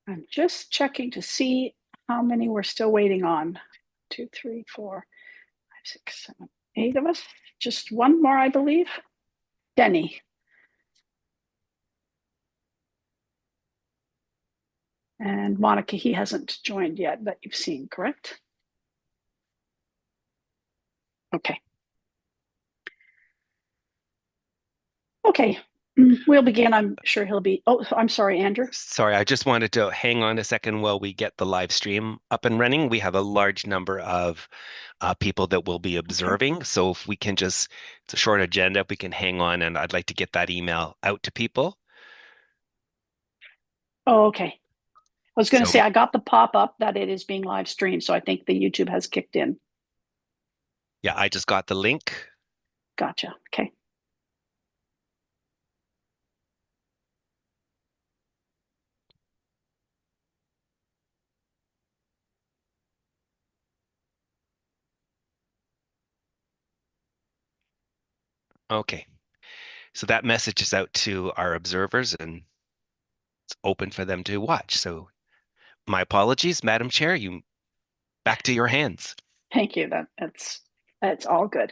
I'm just checking to see how many we're still waiting on. 2, 3, 4, 5, 6, 7, 8 of us. Just one more, I believe. Denny. And Monica, he hasn't joined yet that you've seen, correct? Okay. Okay, we'll begin. I'm sure he'll be, oh, I'm sorry, Andrew. Sorry, I just wanted to hang on a second while we get the live stream up and running. We have a large number of people that will be Okay. observing. So if we can just, it's a short agenda, if we can hang on, and I'd like to get that email out to people. Oh, okay. I was going to So say, I got the pop-up that it is being live streamed, so I think the YouTube has kicked in. yeah, I just got the link. Gotcha. Okay. Okay. So that message is out to our observers and it's open for them to watch. So my apologies, Madam Chair, you back to your hands. Thank you. That's all good.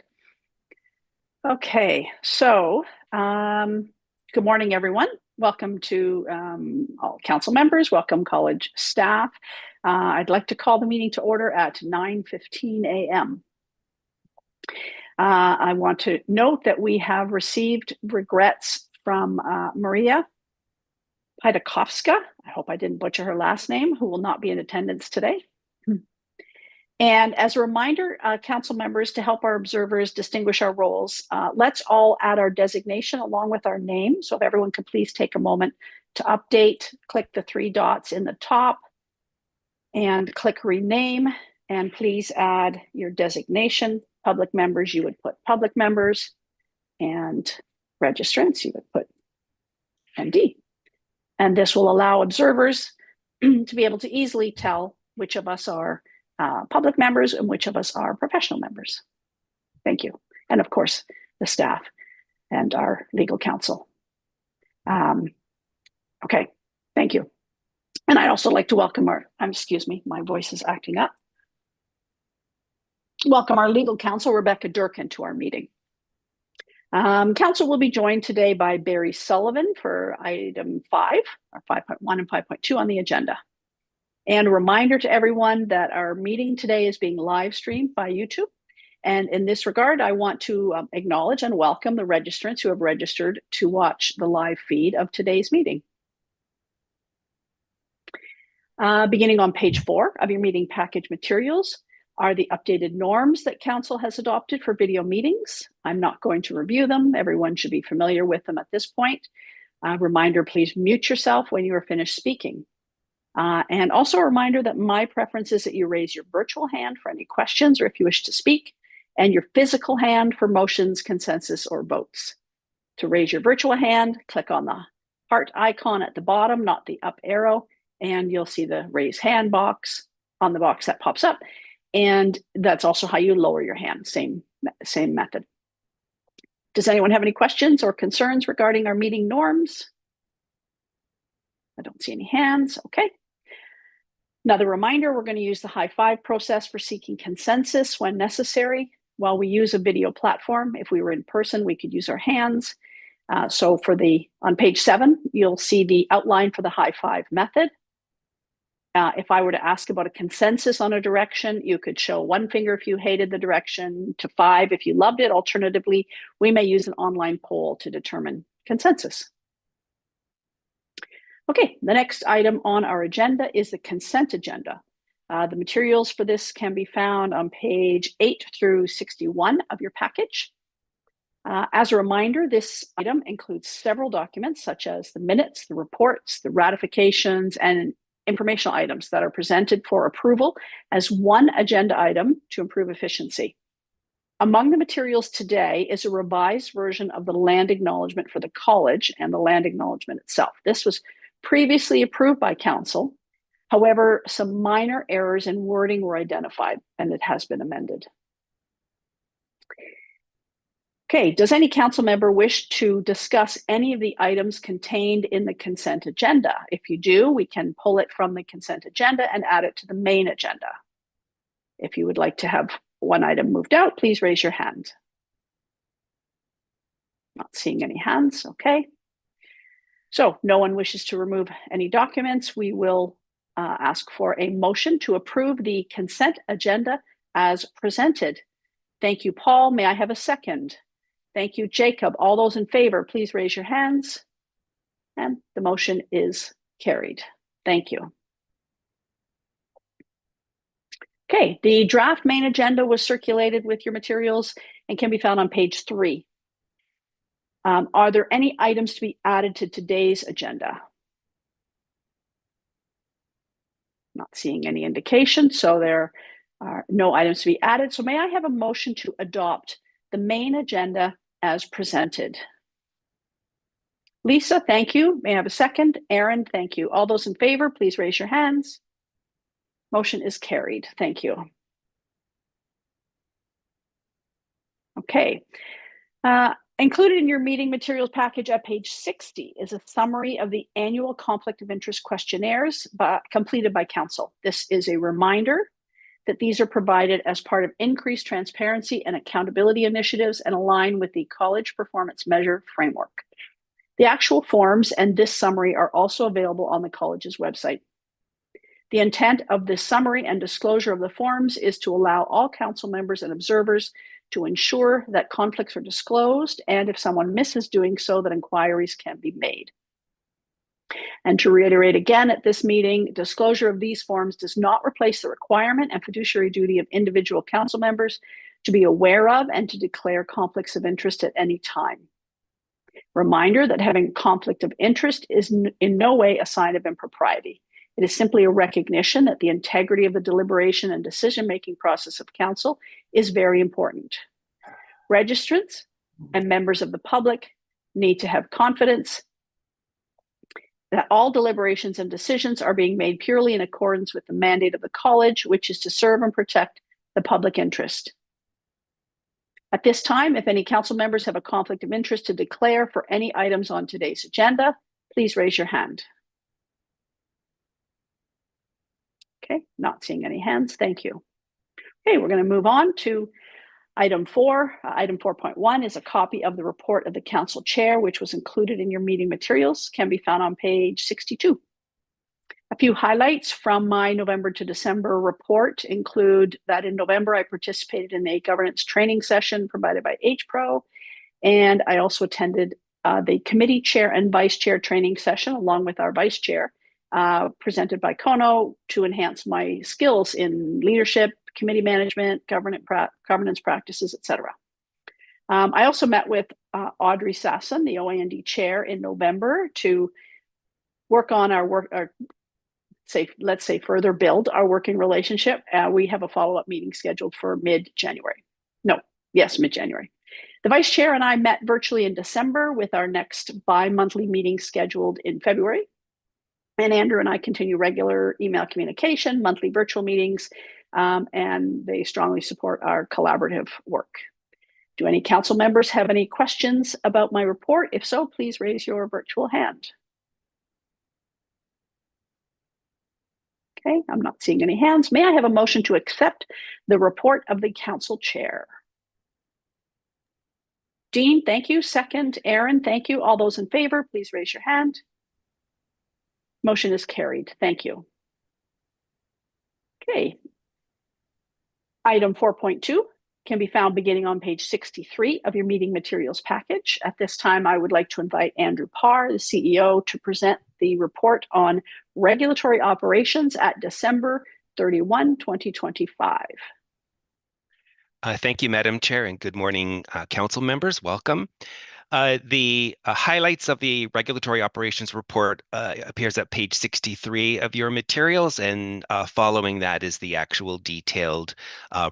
Okay, so good morning, everyone. Welcome to all council members. Welcome, college staff. I'd like to call the meeting to order at 9:15 a.m. I want to note that we have received regrets from Maria Pajdakovska. I hope I didn't butcher her last name, who will not be in attendance today. And as a reminder, council members, to help our observers distinguish our roles, let's all add our designation along with our name. So if everyone could please take a moment to update, click the 3 dots in the top and click rename. And please add your designation. Public members, you would put public members, and registrants, you would put MD. And this will allow observers to be able to easily tell which of us are public members and which of us are professional members. Thank you. And of course, the staff and our legal counsel. Okay, thank you. And I'd also like to welcome excuse me, my voice is acting up. Welcome our legal counsel, Rebecca Durkin, to our meeting. Council will be joined today by Barry Sullivan for item 5, or 5.1 and 5.2 on the agenda. And a reminder to everyone that our meeting today is being live streamed by YouTube. And in this regard, I want to acknowledge and welcome the registrants who have registered to watch the live feed of today's meeting. Beginning on page 4 of your meeting package materials are the updated norms that Council has adopted for video meetings. I'm not going to review them. Everyone should be familiar with them at this point. Reminder, please mute yourself when you are finished speaking. And also a reminder that my preference is that you raise your virtual hand for any questions or if you wish to speak, and your physical hand for motions, consensus, or votes. To raise your virtual hand, click on the heart icon at the bottom, not the up arrow, and you'll see the raise hand box on the box that pops up. And that's also how you lower your hand, same method. Does anyone have any questions or concerns regarding our meeting norms? I don't see any hands. Okay. Another reminder, we're going to use the high five process for seeking consensus when necessary. While we use a video platform, if we were in person, we could use our hands. So on page 7, you'll see the outline for the high five method. If I were to ask about a consensus on a direction, you could show 1 finger if you hated the direction, to 5 if you loved it. Alternatively, we may use an online poll to determine consensus. Okay, the next item on our agenda is the consent agenda. The materials for this can be found on page 8 through 61 of your package. As a reminder, this item includes several documents such as the minutes, the reports, the ratifications, and informational items that are presented for approval as one agenda item to improve efficiency. Among the materials today is a revised version of the land acknowledgement for the college and the land acknowledgement itself. This was previously approved by council. However, some minor errors in wording were identified and it has been amended. Okay, does any council member wish to discuss any of the items contained in the consent agenda? If you do, we can pull it from the consent agenda and add it to the main agenda. If you would like to have one item moved out, please raise your hand. Not seeing any hands, okay. So no one wishes to remove any documents. We will ask for a motion to approve the consent agenda as presented. Thank you, Paul. May I have a second? Thank you, Jacob. All those in favor, please raise your hands. And the motion is carried. Thank you. Okay, the draft main agenda was circulated with your materials and can be found on page 3. Are there any items to be added to today's agenda? Not seeing any indication, so there are no items to be added. So may I have a motion to adopt the main agenda as presented? Lisa, thank you. May I have a second? Aaron, thank you. All those in favor, please raise your hands. Motion is carried. Thank you. Okay. Included in your meeting materials package at page 60 is a summary of the annual conflict of interest questionnaires completed by council. This is a reminder that these are provided as part of increased transparency and accountability initiatives and align with the College Performance Measure framework. The actual forms and this summary are also available on the college's website. The intent of this summary and disclosure of the forms is to allow all council members and observers to ensure that conflicts are disclosed, and if someone misses doing so, that inquiries can be made. And to reiterate again at this meeting, disclosure of these forms does not replace the requirement and fiduciary duty of individual council members to be aware of and to declare conflicts of interest at any time. Reminder that having conflict of interest is in no way a sign of impropriety. It is simply a recognition that the integrity of the deliberation and decision-making process of council is very important. Registrants and members of the public need to have confidence that all deliberations and decisions are being made purely in accordance with the mandate of the college, which is to serve and protect the public interest. At this time, if any council members have a conflict of interest to declare for any items on today's agenda, please raise your hand. Okay, not seeing any hands. Thank you. Okay, we're going to move on to item 4. Item 4.1 is a copy of the report of the council chair, which was included in your meeting materials, can be found on page 62. A few highlights from my November to December report include that in November, I participated in a governance training session provided by HPRO, and I also attended the committee chair and vice chair training session along with our vice chair, presented by Kono, to enhance my skills in leadership, committee management, governance practices, etc. I also met with Audrey Sasson, the OAND chair, in November to work on let's say further build our working relationship. We have a follow-up meeting scheduled for mid-January. Mid-January. The vice chair and I met virtually in December with our next bi-monthly meeting scheduled in February. And Andrew and I continue regular email communication, monthly virtual meetings, and they strongly support our collaborative work. Do any council members have any questions about my report? If so, please raise your virtual hand. Okay, I'm not seeing any hands. May I have a motion to accept the report of the council chair? Dean, thank you. Second, Aaron, thank you. All those in favor, please raise your hand. Motion is carried. Thank you. Okay. Item 4.2 can be found beginning on page 63 of your meeting materials package. At this time, I would like to invite Andrew Parr, the CEO, to present the report on regulatory operations at December 31, 2025. Thank you, Madam Chair, and good morning, council members. Welcome. The highlights of the regulatory operations report appears at page 63 of your materials, and following that is the actual detailed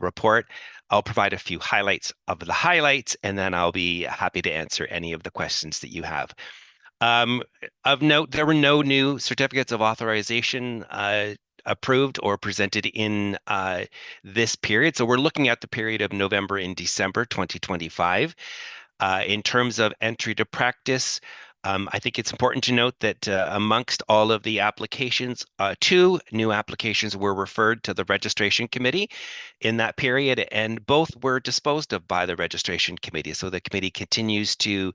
report. I'll provide a few highlights of the highlights, and then I'll be happy to answer any of the questions that you have. Of note, there were no new certificates of authorization approved or presented in this period. So we're looking at the period of November and December 2025. In terms of entry to practice, I think it's important to note that amongst all of the applications, 2 new applications were referred to the registration committee in that period, and both were disposed of by the registration committee. So the committee continues to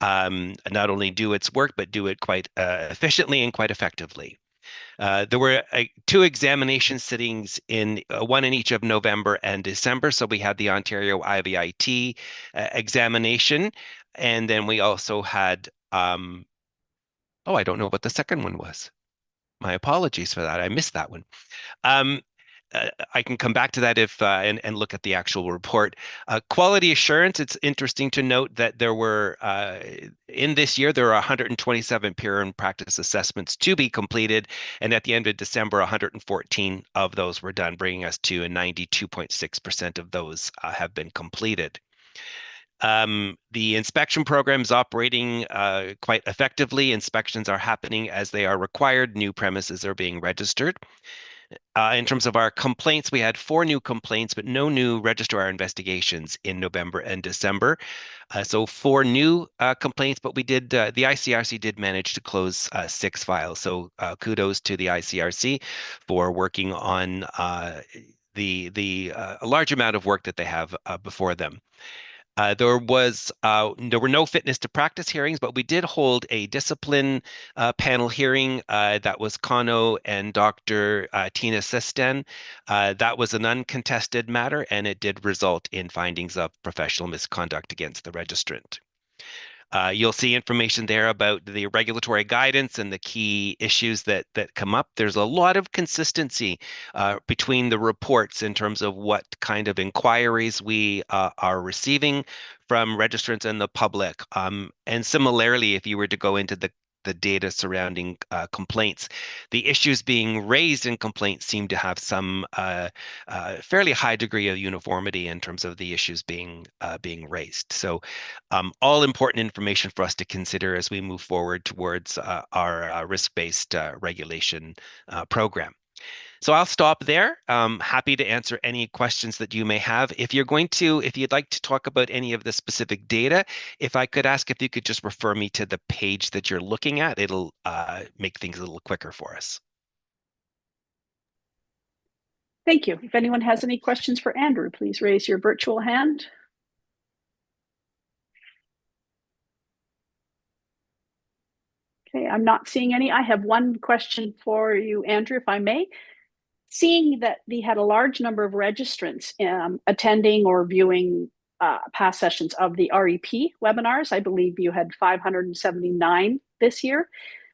not only do its work, but do it quite efficiently and quite effectively. There were 2 examination sittings in one in each of November and December. So we had the Ontario IVIT examination, and then we also had oh, I don't know what the second one was. My apologies for that. I missed that one. Um, I can come back to that if and look at the actual report. Quality assurance, it's interesting to note that there were in this year there are 127 peer and practice assessments to be completed, and at the end of December, 114 of those were done, bringing us to a 92.6% of those have been completed. The inspection program is operating quite effectively. Inspections are happening as they are required. New premises are being registered. In terms of our complaints, we had 4 new complaints, but no new registrar investigations in November and December. So 4 new complaints, but we did the ICRC did manage to close 6 files. So kudos to the ICRC for working on a large amount of work that they have before them. There were no fitness to practice hearings, but we did hold a discipline panel hearing that was Kano and Dr. Tina Sistan. That was an uncontested matter, and it did result in findings of professional misconduct against the registrant. You'll see information there about the regulatory guidance and the key issues that come up. There's a lot of consistency between the reports in terms of what kind of inquiries we are receiving from registrants and the public. And similarly, if you were to go into the data surrounding complaints, the issues being raised in complaints seem to have some fairly high degree of uniformity in terms of the issues being raised. So all important information for us to consider as we move forward towards our risk-based regulation program. So I'll stop there. Happy to answer any questions that you may have. If you'd like to talk about any of the specific data, if I could ask if you could just refer me to the page that you're looking at, it'll make things a little quicker for us. Thank you. If anyone has any questions for Andrew, please raise your virtual hand. Okay, I'm not seeing any. I have one question for you, Andrew, if I may. Seeing that we had a large number of registrants attending or viewing past sessions of the REP webinars, I believe you had 579 this year,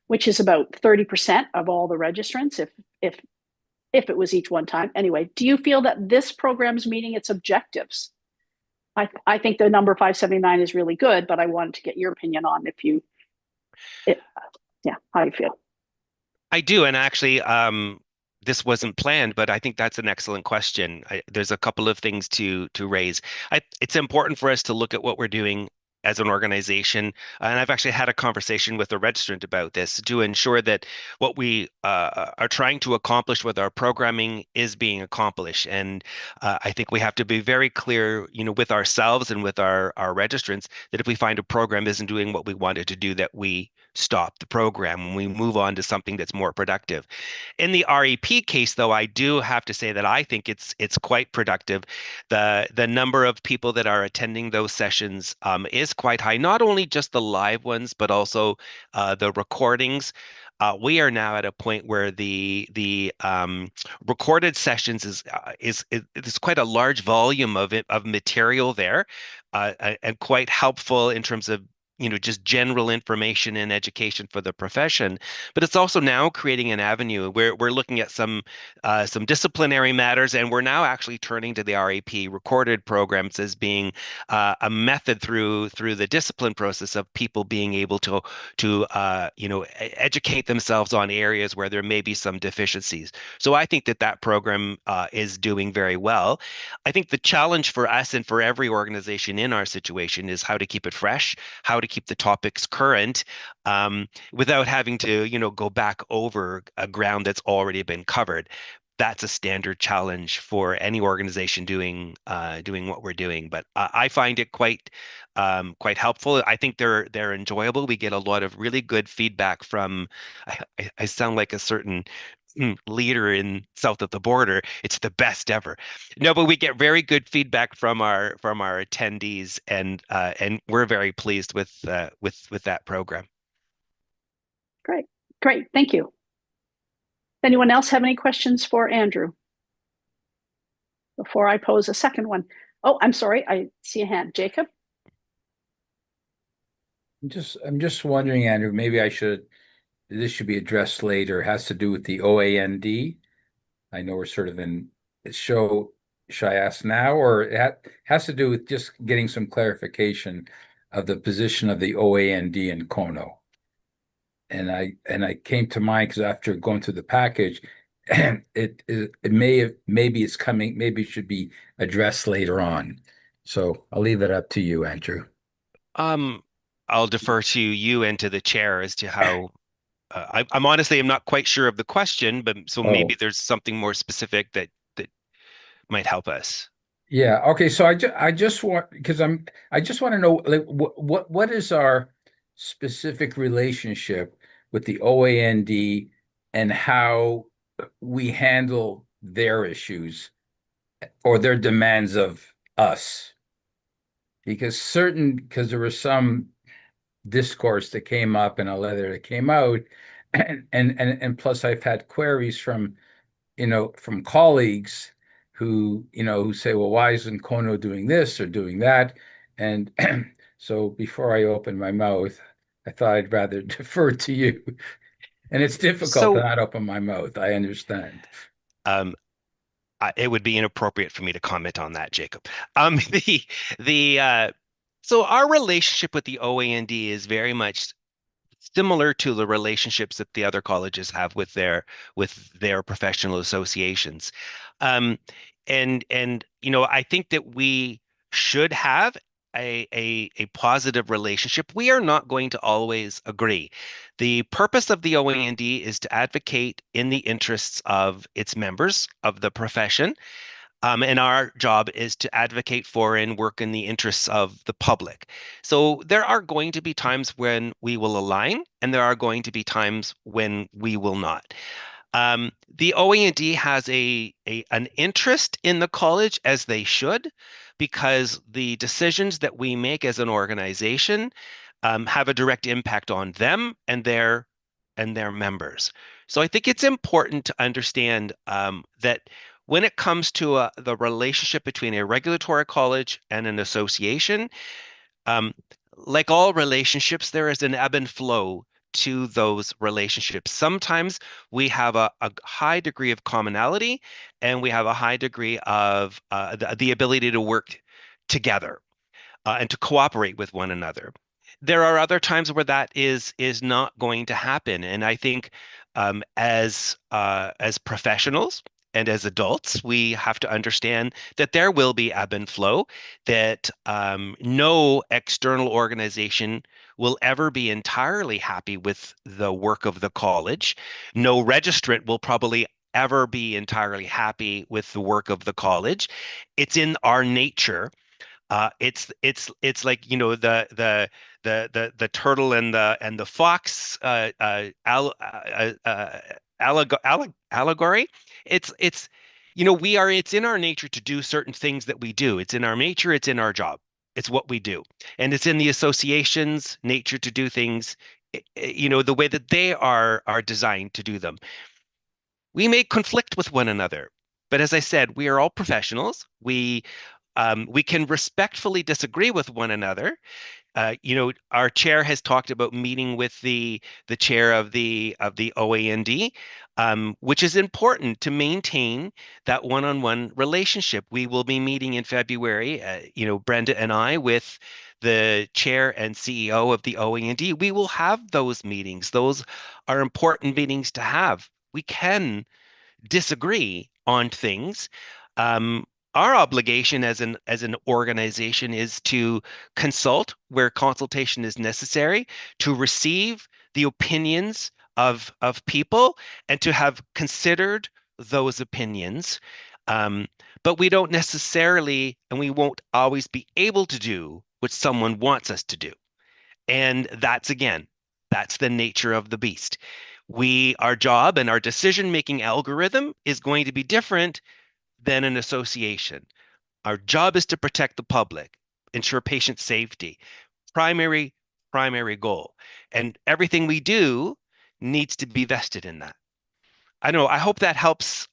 which is about 30% of all the registrants, if it was each one time. Anyway, do you feel that this program's meeting its objectives? I think the number 579 is really good, but I wanted to get your opinion on how you feel. I do, and actually, this wasn't planned, but I think that's an excellent question. There's a couple of things to raise. It's important for us to look at what we're doing as an organization, and I've actually had a conversation with a registrant about this to ensure that what we are trying to accomplish with our programming is being accomplished. And I think we have to be very clear, with ourselves and with our registrants, that if we find a program isn't doing what we want it to do, that we stop the program and we move on to something that's more productive. In the REP case, though, I do have to say that I think it's quite productive. The number of people that are attending those sessions is quite high, not only just the live ones, but also the recordings. We are now at a point where the recorded sessions is quite a large volume of material there, and quite helpful in terms of just general information and education for the profession. But it's also now creating an avenue where we're looking at some disciplinary matters, and we're now actually turning to the REP recorded programs as being a method through the discipline process of people being able to educate themselves on areas where there may be some deficiencies. So I think that program is doing very well. I think the challenge for us and for every organization in our situation is how to keep it fresh, how to keep the topics current, without having to, go back over a ground that's already been covered. that's a standard challenge for any organization doing what we're doing. But I find it quite helpful. I think they're enjoyable. We get a lot of really good feedback from. I sound like a certain leader in south of the border. It's the best ever. No, but we get very good feedback from our attendees, and we're very pleased with that program. Great. Great. Thank you. Anyone else have any questions for Andrew before I pose a second one? Oh, I'm sorry. I see a hand. Jacob? I'm just wondering, Andrew, maybe this should be addressed later. It has to do with the OAND. I know we're sort of in show, should I ask now, or has to do with just getting some clarification of the position of the OAND in Kono. And I came to mind because after going through the package, maybe it's coming, maybe it should be addressed later on. So I'll leave it up to you, Andrew. Um, I'll defer to you and to the chair as to how. I'm honestly, I'm not quite sure of the question, but so maybe Oh, there's something more specific that might help us. yeah. Okay. So I just want because I just want to know like what is our specific relationship with the OAND and how we handle their issues or their demands of us. Because there was some discourse that came up in a letter that came out, and plus I've had queries from from colleagues who say, well, why isn't Kono doing this or doing that? And so before I open my mouth, I thought I'd rather defer to you. And it's difficult to So, not open my mouth. I understand. um, it would be inappropriate for me to comment on that, Jacob. Um, the the so our relationship with the OAND is very much similar to the relationships that the other colleges have with their professional associations. Um, and I think that we should have a positive relationship. We are not going to always agree. The purpose of the OAND is to advocate in the interests of its members of the profession, and our job is to advocate for and work in the interests of the public. So there are going to be times when we will align, and there are going to be times when we will not. The OAND has an interest in the college, as they should, because the decisions that we make as an organization have a direct impact on them and their members. So I think it's important to understand that when it comes to the relationship between a regulatory college and an association, um, like all relationships, there is an ebb and flow to those relationships. Sometimes we have a high degree of commonality, and we have a high degree of the ability to work together and to cooperate with one another. There are other times where that is not going to happen, and I think as professionals and as adults, we have to understand that there will be ebb and flow, that no external organization will ever be entirely happy with the work of the college. No registrant will probably ever be entirely happy with the work of the college. It's in our nature. It's like the turtle and the fox allegory. It's it's in our nature to do certain things that we do. It's in our nature. It's in our job. It's what we do, and it's in the association's nature to do things, the way that they are designed to do them. We may conflict with one another, but as I said, we are all professionals. We can respectfully disagree with one another. Our chair has talked about meeting with the chair of the OAND, which is important to maintain that one-on-one relationship. We will be meeting in February, Brenda and I, with the chair and CEO of the OAND. We will have those meetings. Those are important meetings to have. We can disagree on things. Um, our obligation as an organization is to consult where consultation is necessary, to receive the opinions of people, and to have considered those opinions, but we don't necessarily, and we won't always be able to do what someone wants us to do. And that's, again, that's the nature of the beast. Our job and our decision-making algorithm is going to be different than an association. Our job is to protect the public, ensure patient safety, primary goal. And everything we do needs to be vested in that. I don't know. I hope that helps,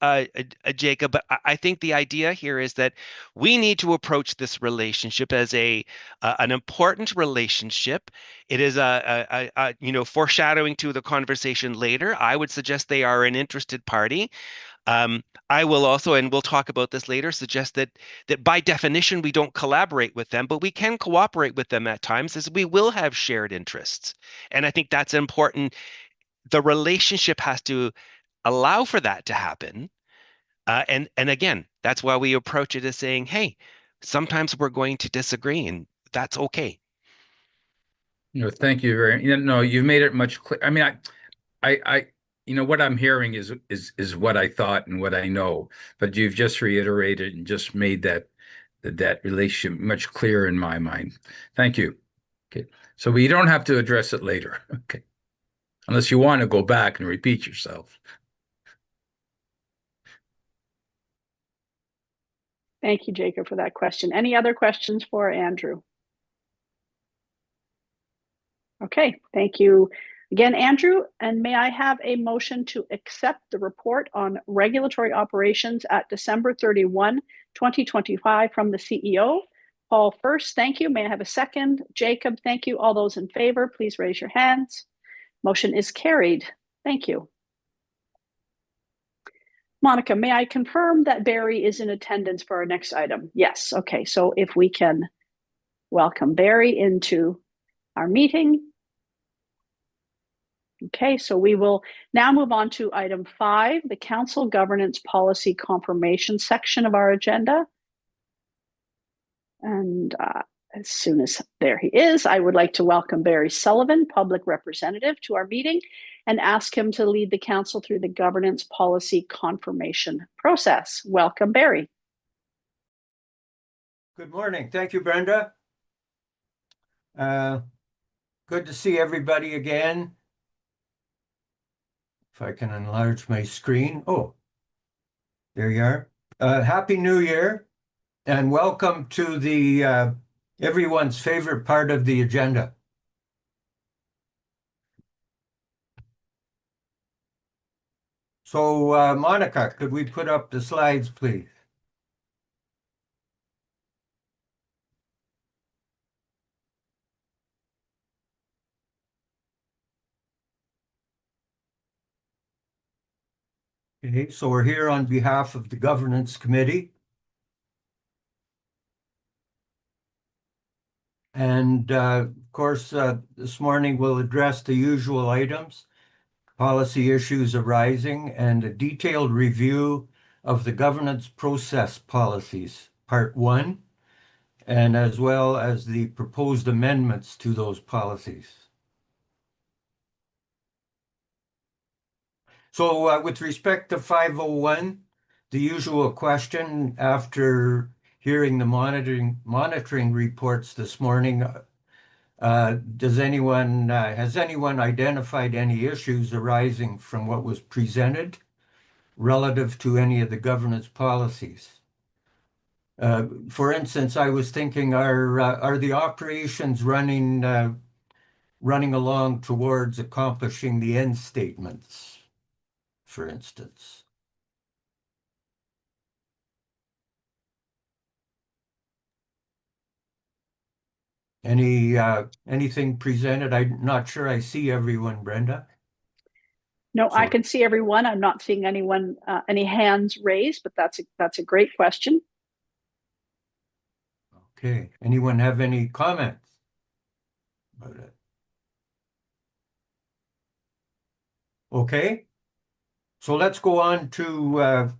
Jacob. But I think the idea here is that we need to approach this relationship as an important relationship. It is foreshadowing to the conversation later. I would suggest they are an interested party. I will also, and we'll talk about this later, suggest that by definition we don't collaborate with them, but we can cooperate with them at times, as we will have shared interests. And I think that's important. The relationship has to allow for that to happen. And again, that's why we approach it as saying, hey, sometimes we're going to disagree, and that's okay. Thank you very, you've made it much clear. I mean, I what I'm hearing is what I thought and what I know, but you've just reiterated and just made that relationship much clearer in my mind. Thank you. Okay. So we don't have to address it later. Okay. Unless you want to go back and repeat yourself. Thank you, Jacob, for that question. Any other questions for Andrew? Okay, thank you again, Andrew. And may I have a motion to accept the report on regulatory operations at December 31, 2025 from the CEO? Paul first, thank you. May I have a second? Jacob, thank you. All those in favor, please raise your hands. Motion is carried. Thank you. Monica, may I confirm that Barry is in attendance for our next item? Yes. Okay. So if we can welcome Barry into our meeting. Okay. So we will now move on to item 5, the Council Governance Policy Confirmation section of our agenda. And as soon as there he is, I would like to welcome Barry Sullivan, Public Representative, to our meeting and ask him to lead the council through the governance policy confirmation process. Welcome, Barry. Good morning. Thank you, Brenda. Good to see everybody again. If I can enlarge my screen. Oh, there you are. Happy New Year and welcome to the everyone's favorite part of the agenda. So, Monica, could we put up the slides, please? Okay, so we're here on behalf of the Governance Committee. And of course, this morning we'll address the usual items, policy issues arising, and a detailed review of the governance process policies, Part 1, and as well as the proposed amendments to those policies. So with respect to 501, the usual question after hearing the monitoring reports this morning, has anyone identified any issues arising from what was presented relative to any of the governance policies? For instance, I was thinking, are the operations running along towards accomplishing the end statements, for instance? Anything presented? I'm not sure I see everyone, Brenda. No, I can see everyone. I'm not seeing anyone, any hands raised, but that's a great question. Okay. Anyone have any comments about it? Okay. So let's go on to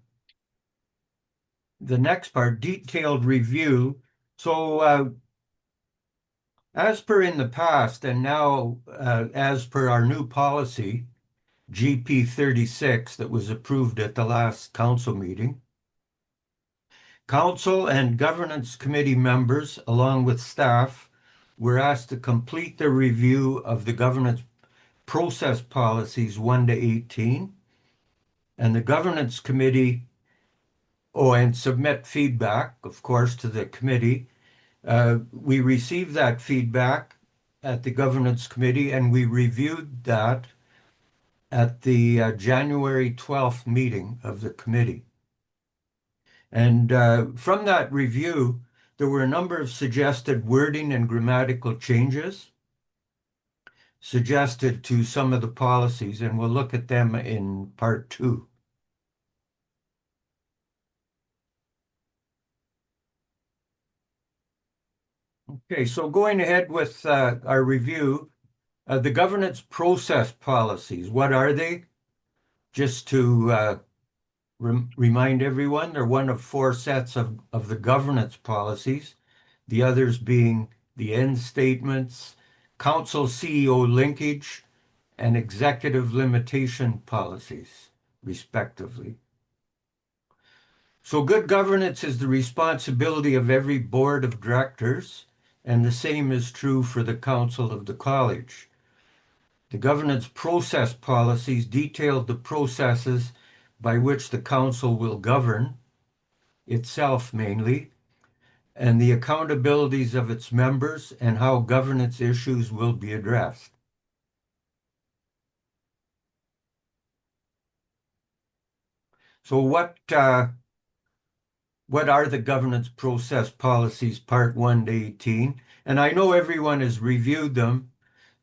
the next part, detailed review. So as per in the past and now as per our new policy, GP 36 that was approved at the last council meeting. Council and Governance Committee members, along with staff, were asked to complete the review of the governance process policies 1 to 18, and the Governance Committee, and submit feedback, of course, to the committee. We received that feedback at the Governance Committee, and we reviewed that at the January 12th meeting of the committee. And from that review, there were a number of suggested wording and grammatical changes suggested to some of the policies, and we'll look at them in part 2. Okay, so going ahead with our review, the governance process policies, what are they? Just to remind everyone, they're one of 4 sets of the governance policies, the others being the end statements, council CEO linkage, and executive limitation policies, respectively. So good governance is the responsibility of every board of directors, and the same is true for the council of the college. The governance process policies detail the processes by which the council will govern itself mainly, and the accountabilities of its members and how governance issues will be addressed. So what are the governance process policies, part 1 to 18? And I know everyone has reviewed them,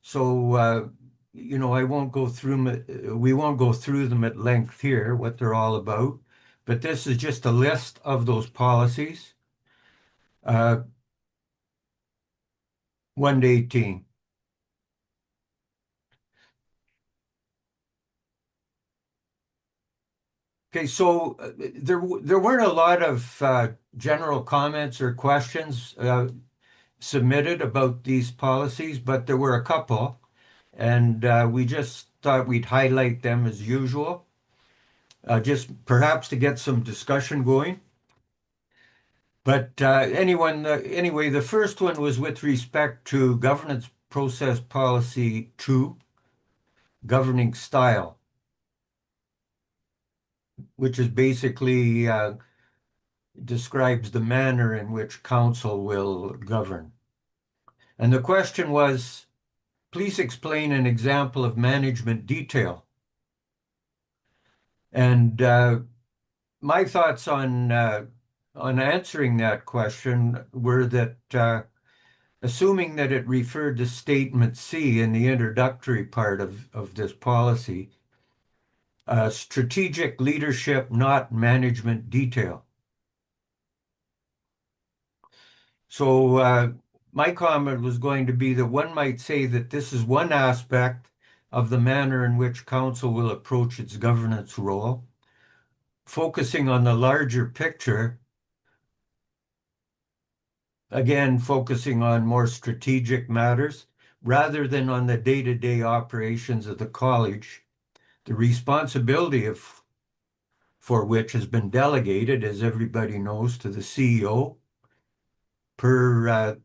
so I won't go through them. We won't go through them at length here, what they're all about. But this is just a list of those policies, 1 to 18. Okay, so there weren't a lot of general comments or questions submitted about these policies, but there were a couple, and we just thought we'd highlight them as usual, just perhaps to get some discussion going. But anyway, the first one was with respect to governance process policy 2, governing style, which is basically describes the manner in which council will govern. And the question was, please explain an example of management detail. And my thoughts on answering that question were that assuming that it referred to statement C in the introductory part of this policy, strategic leadership, not management detail. So my comment was going to be that one might say that this is one aspect of the manner in which council will approach its governance role, focusing on the larger picture, again, focusing on more strategic matters, rather than on the day-to-day operations of the college, the responsibility for which has been delegated, as everybody knows, to the CEO, per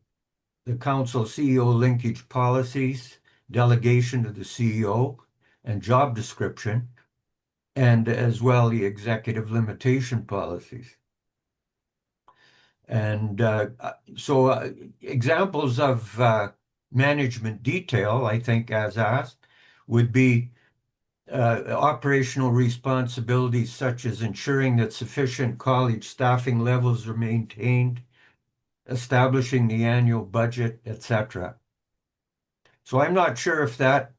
the council CEO linkage policies, delegation to the CEO, and job description, and as well the executive limitation policies. And so examples of management detail, I think, as asked, would be operational responsibilities such as ensuring that sufficient college staffing levels are maintained, establishing the annual budget, etc. So I'm not sure if that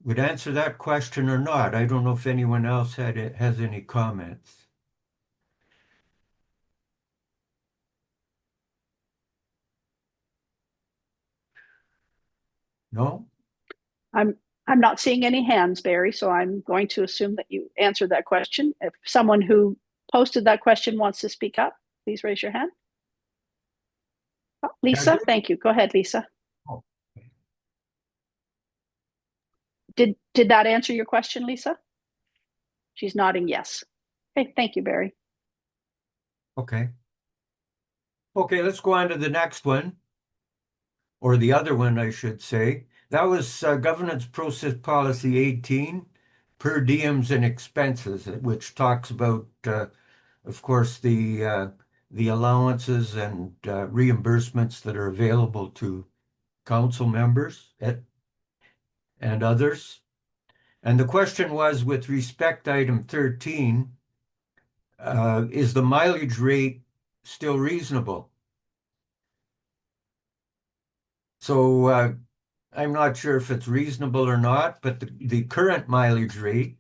would answer that question or not. I don't know if anyone else has any comments. No? I'm not seeing any hands, Barry, so I'm going to assume that you answered that question. If someone who posted that question wants to speak up, please raise your hand. Oh, Lisa, thank you. Go ahead, Lisa. Oh. Did that answer your question, Lisa? She's nodding yes. Okay, thank you, Barry. Okay. Okay, let's go on to the next one, or the other one, I should say. That was Governance Process Policy 18, per diems and expenses, which talks about, of course, the allowances and reimbursements that are available to council members and others. And the question was, with respect to item 13, is the mileage rate still reasonable? So I'm not sure if it's reasonable or not, but the current mileage rate,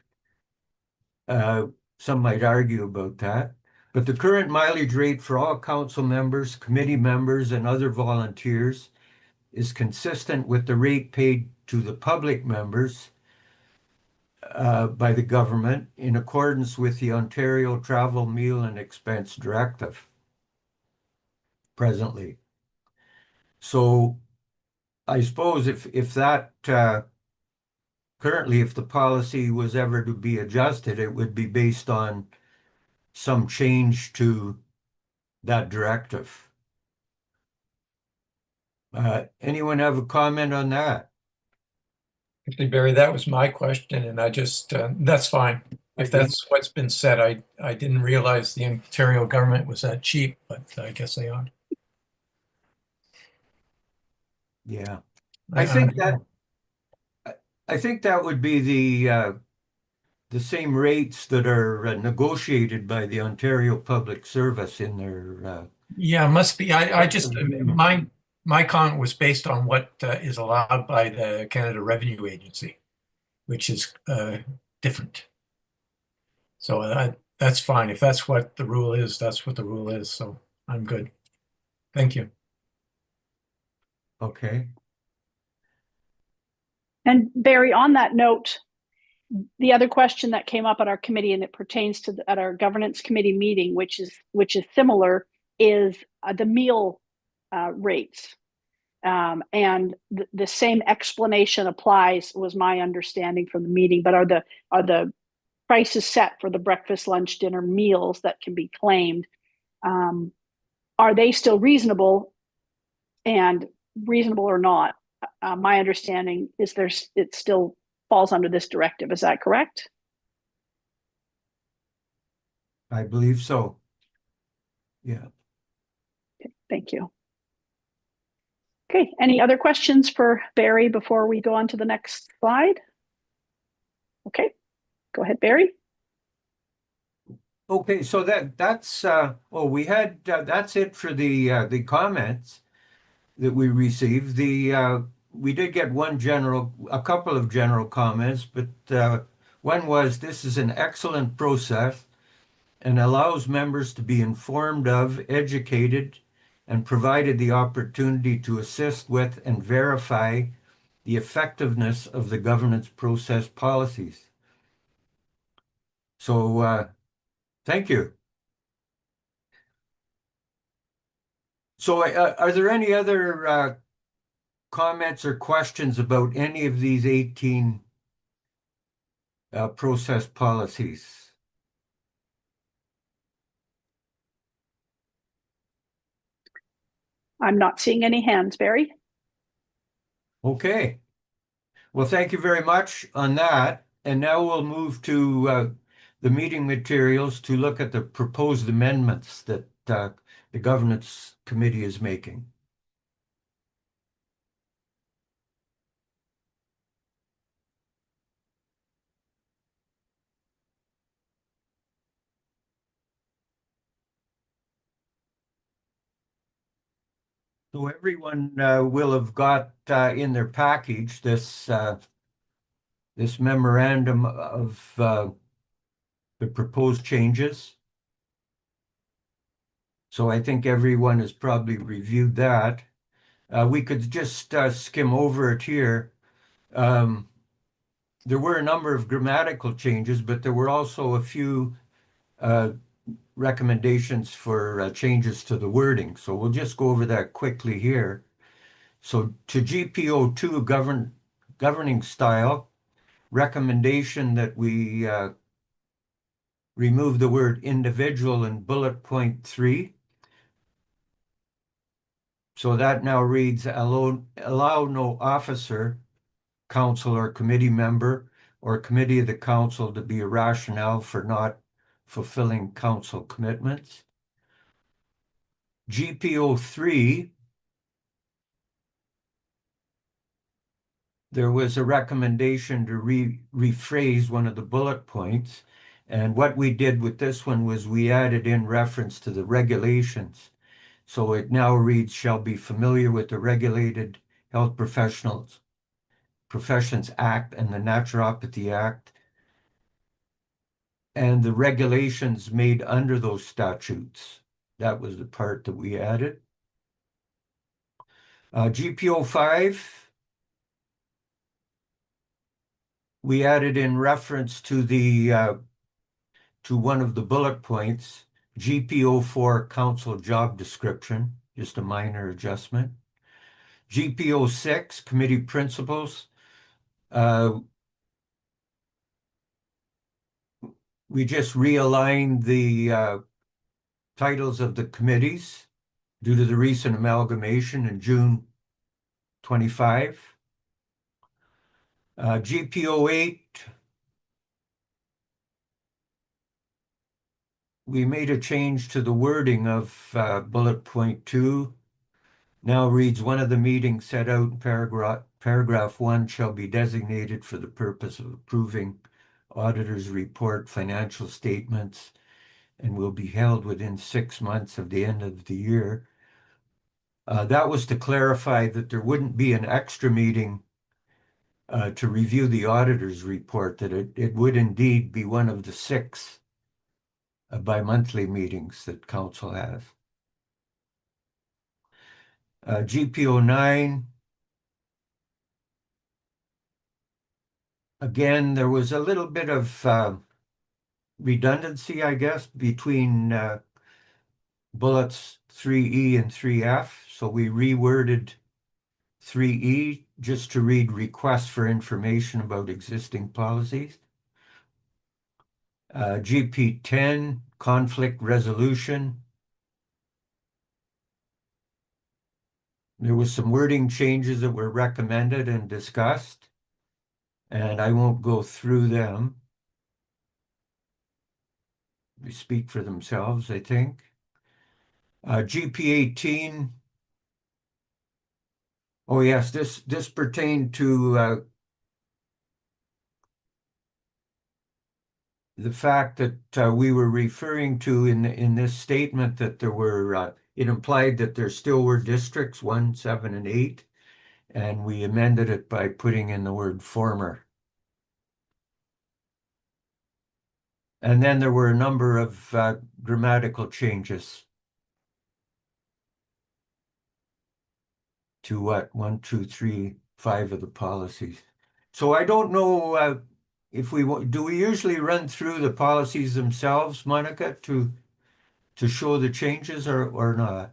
some might argue about that, but the current mileage rate for all council members, committee members, and other volunteers is consistent with the rate paid to the public members by the government in accordance with the Ontario Travel, Meal and Expense Directive presently. So I suppose if that currently, if the policy was ever to be adjusted, it would be based on some change to that directive. Anyone have a comment on that? Actually, Barry, that was my question, and I just, that's fine. If that's what's been said, I didn't realize the Ontario government was that cheap, but I guess they are. Yeah, I think that would be the same rates that are negotiated by the Ontario Public Service in their. Yeah, must be. I just, my comment was based on what is allowed by the Canada Revenue Agency, which is different. So that's fine. If that's what the rule is, that's what the rule is. So I'm good. Thank you. Okay. And Barry, on that note, the other question that came up at our committee, and it pertains to at our governance committee meeting, which is similar, is the meal rates. And the same explanation applies, was my understanding from the meeting, but are the prices set for the breakfast, lunch, dinner meals that can be claimed, are they still reasonable? And reasonable or not, my understanding is it still falls under this directive. Is that correct? I believe so. Yeah. Okay, thank you. Okay, any other questions for Barry before we go on to the next slide? Okay, go ahead, Barry. Okay, so that's we had that's it for the comments that we received. We did get a couple of general comments, but one was, this is an excellent process and allows members to be informed of, educated, and provided the opportunity to assist with and verify the effectiveness of the governance process policies. So thank you. So are there any other comments or questions about any of these 18 process policies? I'm not seeing any hands, Barry. Okay. Well, thank you very much on that. And now we'll move to the meeting materials to look at the proposed amendments that the Governance Committee is making. So everyone will have got in their package this memorandum of the proposed changes. So I think everyone has probably reviewed that. We could just skim over it here. There were a number of grammatical changes, but there were also a few recommendations for changes to the wording. So we'll just go over that quickly here. So to GPO2 governing style, recommendation that we remove the word individual in bullet point 3. So that now reads, allow no officer, council, or committee member or committee of the council to be a rationale for not fulfilling council commitments. GPO 3, there was a recommendation to rephrase one of the bullet points. And what we did with this one was we added in reference to the regulations. So it now reads, shall be familiar with the Regulated Health Professions Act and the Naturopathy Act and the regulations made under those statutes. That was the part that we added. GPO 5, we added in reference to the to one of the bullet points, GPO 4 council job description, just a minor adjustment. GPO 6 committee principles. We just realigned the titles of the committees due to the recent amalgamation in June 25. GPO 8, we made a change to the wording of bullet point 2. Now reads, one of the meetings set out in paragraph 1 shall be designated for the purpose of approving auditor's report, financial statements, and will be held within 6 months of the end of the year. That was to clarify that there wouldn't be an extra meeting to review the auditor's report, that it would indeed be one of the 6 bi-monthly meetings that council has. GPO 9, again, there was a little bit of redundancy, I guess, between bullets 3E and 3F. So we reworded 3E just to read requests for information about existing policies. GP 10, conflict resolution. There was some wording changes that were recommended and discussed, and I won't go through them. They speak for themselves, I think. GP 18. Oh yes, this pertained to the fact that we were referring to in this statement that there were, it implied that there still were districts 1, 7, and 8, and we amended it by putting in the word former. And then there were a number of grammatical changes to what, 1, 2, 3, 5 of the policies. So I don't know if do we usually run through the policies themselves, Monica, to show the changes or not?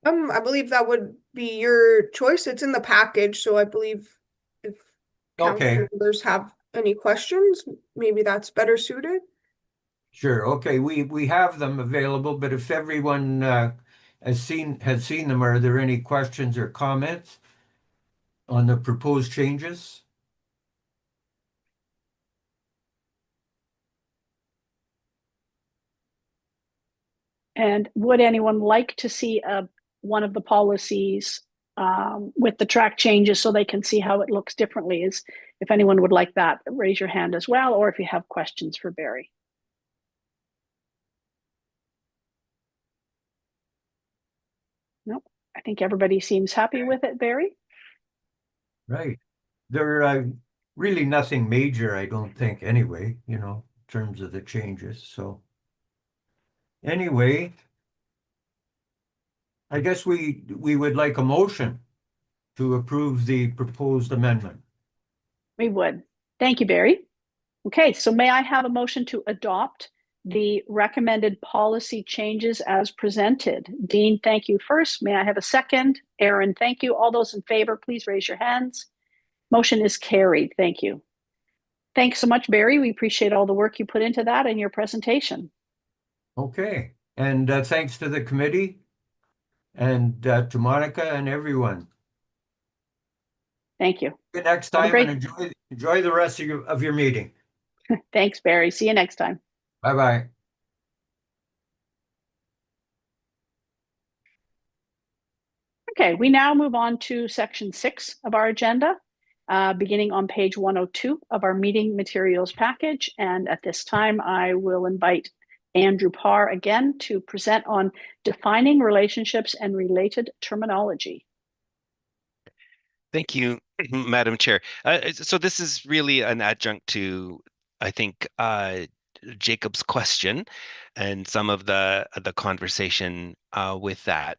I believe that would be your choice. It's in the package, so I believe if council Okay. members have any questions, maybe that's better suited. Sure. Okay. We have them available, but if everyone has seen them, are there any questions or comments on the proposed changes? And would anyone like to see one of the policies with the track changes so they can see how it looks differently? If anyone would like that, raise your hand as well, or if you have questions for Barry. Nope. I think everybody seems happy with it, Barry. Right. They're really nothing major, I don't think, anyway, in terms of the changes. So anyway, I guess we would like a motion to approve the proposed amendment. We would. Thank you, Barry. Okay, so may I have a motion to adopt the recommended policy changes as presented. Dean, thank you first. May I have a second? Aaron, thank you. All those in favor, please raise your hands. Motion is carried. Thank you. Thanks so much, Barry. We appreciate all the work you put into that and your presentation. Okay, and thanks to the committee and to Monica and everyone. Thank you. See you next Have a time great- and enjoy the rest of your meeting. Thanks, Barry. See you next time. Bye-bye. Okay, we now move on to section 6 of our agenda, beginning on page 102 of our meeting materials package. And at this time, I will invite Andrew Parr again to present on defining relationships and related terminology. Thank you, Madam Chair. So this is really an adjunct to, I think, Jacob's question and some of the conversation with that.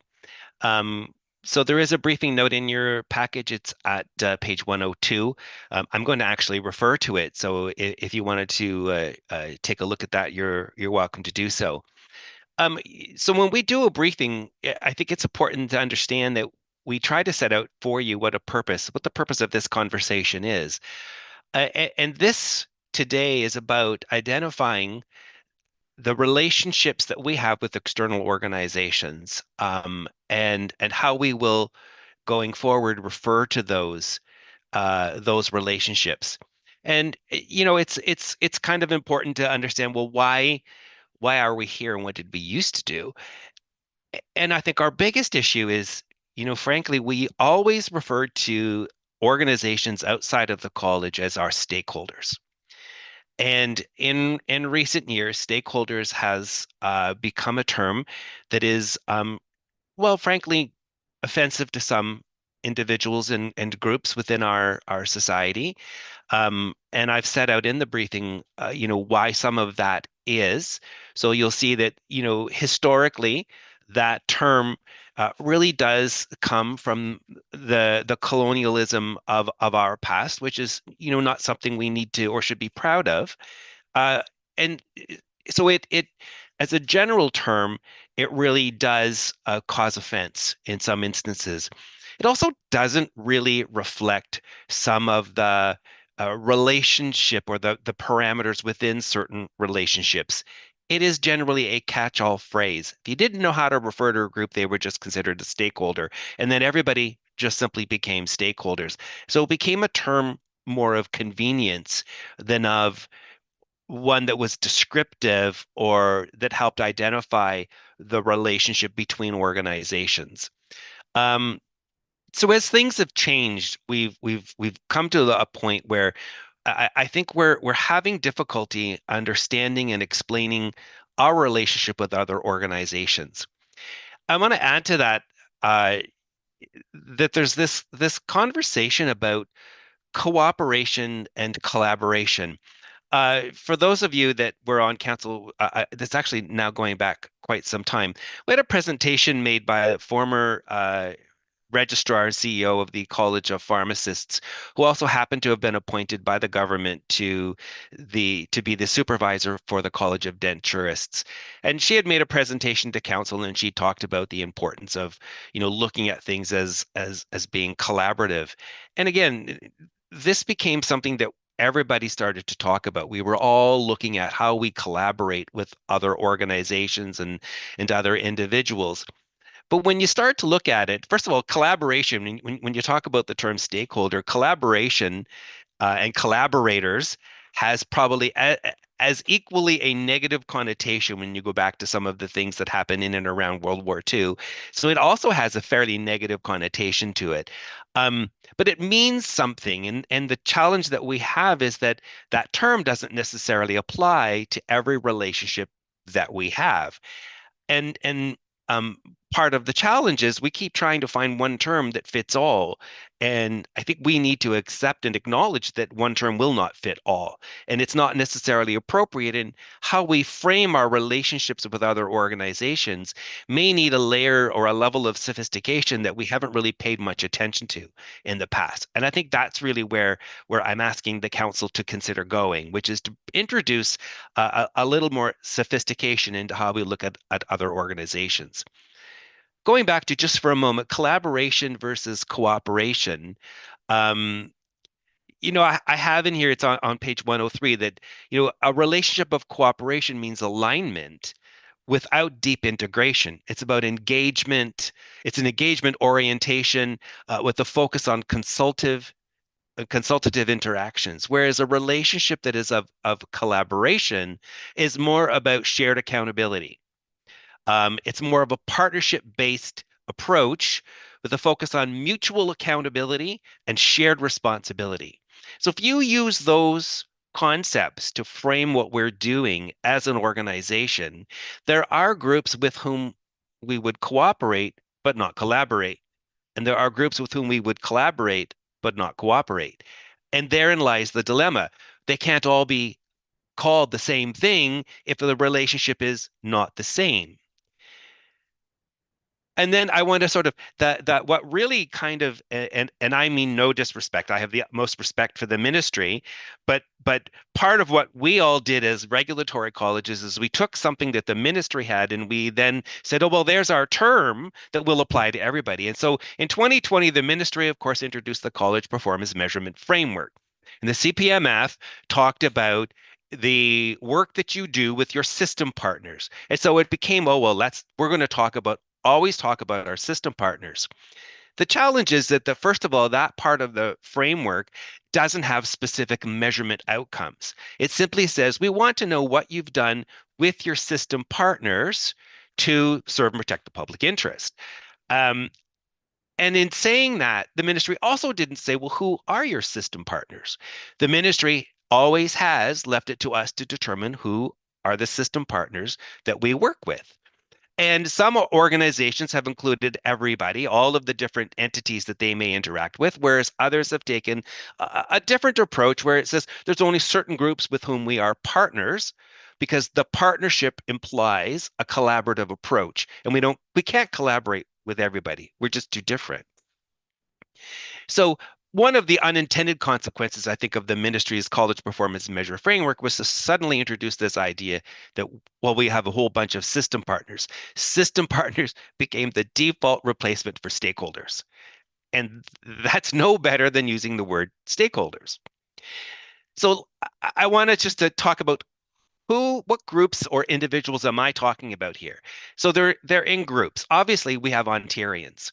So there is a briefing note in your package. It's at page 102. I'm going to actually refer to it. So if you wanted to take a look at that, you're welcome to do so. So when we do a briefing, I think it's important to understand that we try to set out for you what the purpose of this conversation is. And this today is about identifying the relationships that we have with external organizations, and how we will, going forward, refer to those relationships. And it's kind of important to understand, well, why are we here and what did we used to do? And I think our biggest issue is, frankly, we always refer to organizations outside of the college as our stakeholders. And in recent years, stakeholders has become a term that is, well, frankly, offensive to some individuals and groups within our society. And I've set out in the briefing, why some of that is. So you'll see that, historically, that term really does come from the colonialism of our past, which is, not something we need to or should be proud of. And so it as a general term, it really does cause offense in some instances. It also doesn't really reflect some of the relationship or the parameters within certain relationships. It is generally a catch-all phrase. If you didn't know how to refer to a group, they were just considered a stakeholder. And then everybody just simply became stakeholders. So it became a term more of convenience than of one that was descriptive or that helped identify the relationship between organizations. So as things have changed, we've come to a point where I think we're having difficulty understanding and explaining our relationship with other organizations. I want to add to that that there's this conversation about cooperation and collaboration. For those of you that were on council, that's actually now going back quite some time. We had a presentation made by a former registrar and CEO of the College of Pharmacists, who also happened to have been appointed by the government to be the supervisor for the College of Denturists. And she had made a presentation to council, and she talked about the importance of, looking at things as being collaborative. And again, this became something that everybody started to talk about. We were all looking at how we collaborate with other organizations and other individuals. But when you start to look at it, first of all, collaboration, when you talk about the term stakeholder, collaboration and collaborators has probably as equally a negative connotation when you go back to some of the things that happened in and around World War II. So it also has a fairly negative connotation to it. But it means something. And the challenge that we have is that that term doesn't necessarily apply to every relationship that we have. And part of the challenge is we keep trying to find one term that fits all. And I think we need to accept and acknowledge that one term will not fit all. And it's not necessarily appropriate. And how we frame our relationships with other organizations may need a layer or a level of sophistication that we haven't really paid much attention to in the past. And I think that's really where I'm asking the council to consider going, which is to introduce a little more sophistication into how we look at other organizations. Going back to just for a moment, collaboration versus cooperation. I have in here, it's on page 103, that, a relationship of cooperation means alignment without deep integration. It's about engagement. It's an engagement orientation with a focus on consultative interactions, whereas a relationship that is of collaboration is more about shared accountability. It's more of a partnership-based approach with a focus on mutual accountability and shared responsibility. So if you use those concepts to frame what we're doing as an organization, there are groups with whom we would cooperate but not collaborate. And there are groups with whom we would collaborate but not cooperate. And therein lies the dilemma. They can't all be called the same thing if the relationship is not the same. And then I want to sort of that what really kind of, and I mean no disrespect, I have the utmost respect for the ministry, but part of what we all did as regulatory colleges is we took something that the ministry had and we then said, oh, well, there's our term that will apply to everybody. And so in 2020, the ministry, of course, introduced the College Performance Measurement Framework. And the CPMF talked about the work that you do with your system partners. And so it became, oh, well, we're going to always talk about our system partners. The challenge is that first of all, that part of the framework doesn't have specific measurement outcomes. It simply says, we want to know what you've done with your system partners to serve and protect the public interest. And in saying that, the ministry also didn't say, well, who are your system partners? The ministry always has left it to us to determine who are the system partners that we work with. And some organizations have included everybody, all of the different entities that they may interact with, whereas others have taken a different approach where it says there's only certain groups with whom we are partners, because the partnership implies a collaborative approach. And we can't collaborate with everybody. We're just too different. So one of the unintended consequences, I think, of the ministry's College Performance Measure Framework was to suddenly introduce this idea that, well, we have a whole bunch of system partners. System partners became the default replacement for stakeholders. And that's no better than using the word stakeholders. So I wanted just to talk about what groups or individuals am I talking about here? So they're in groups. Obviously, we have Ontarians.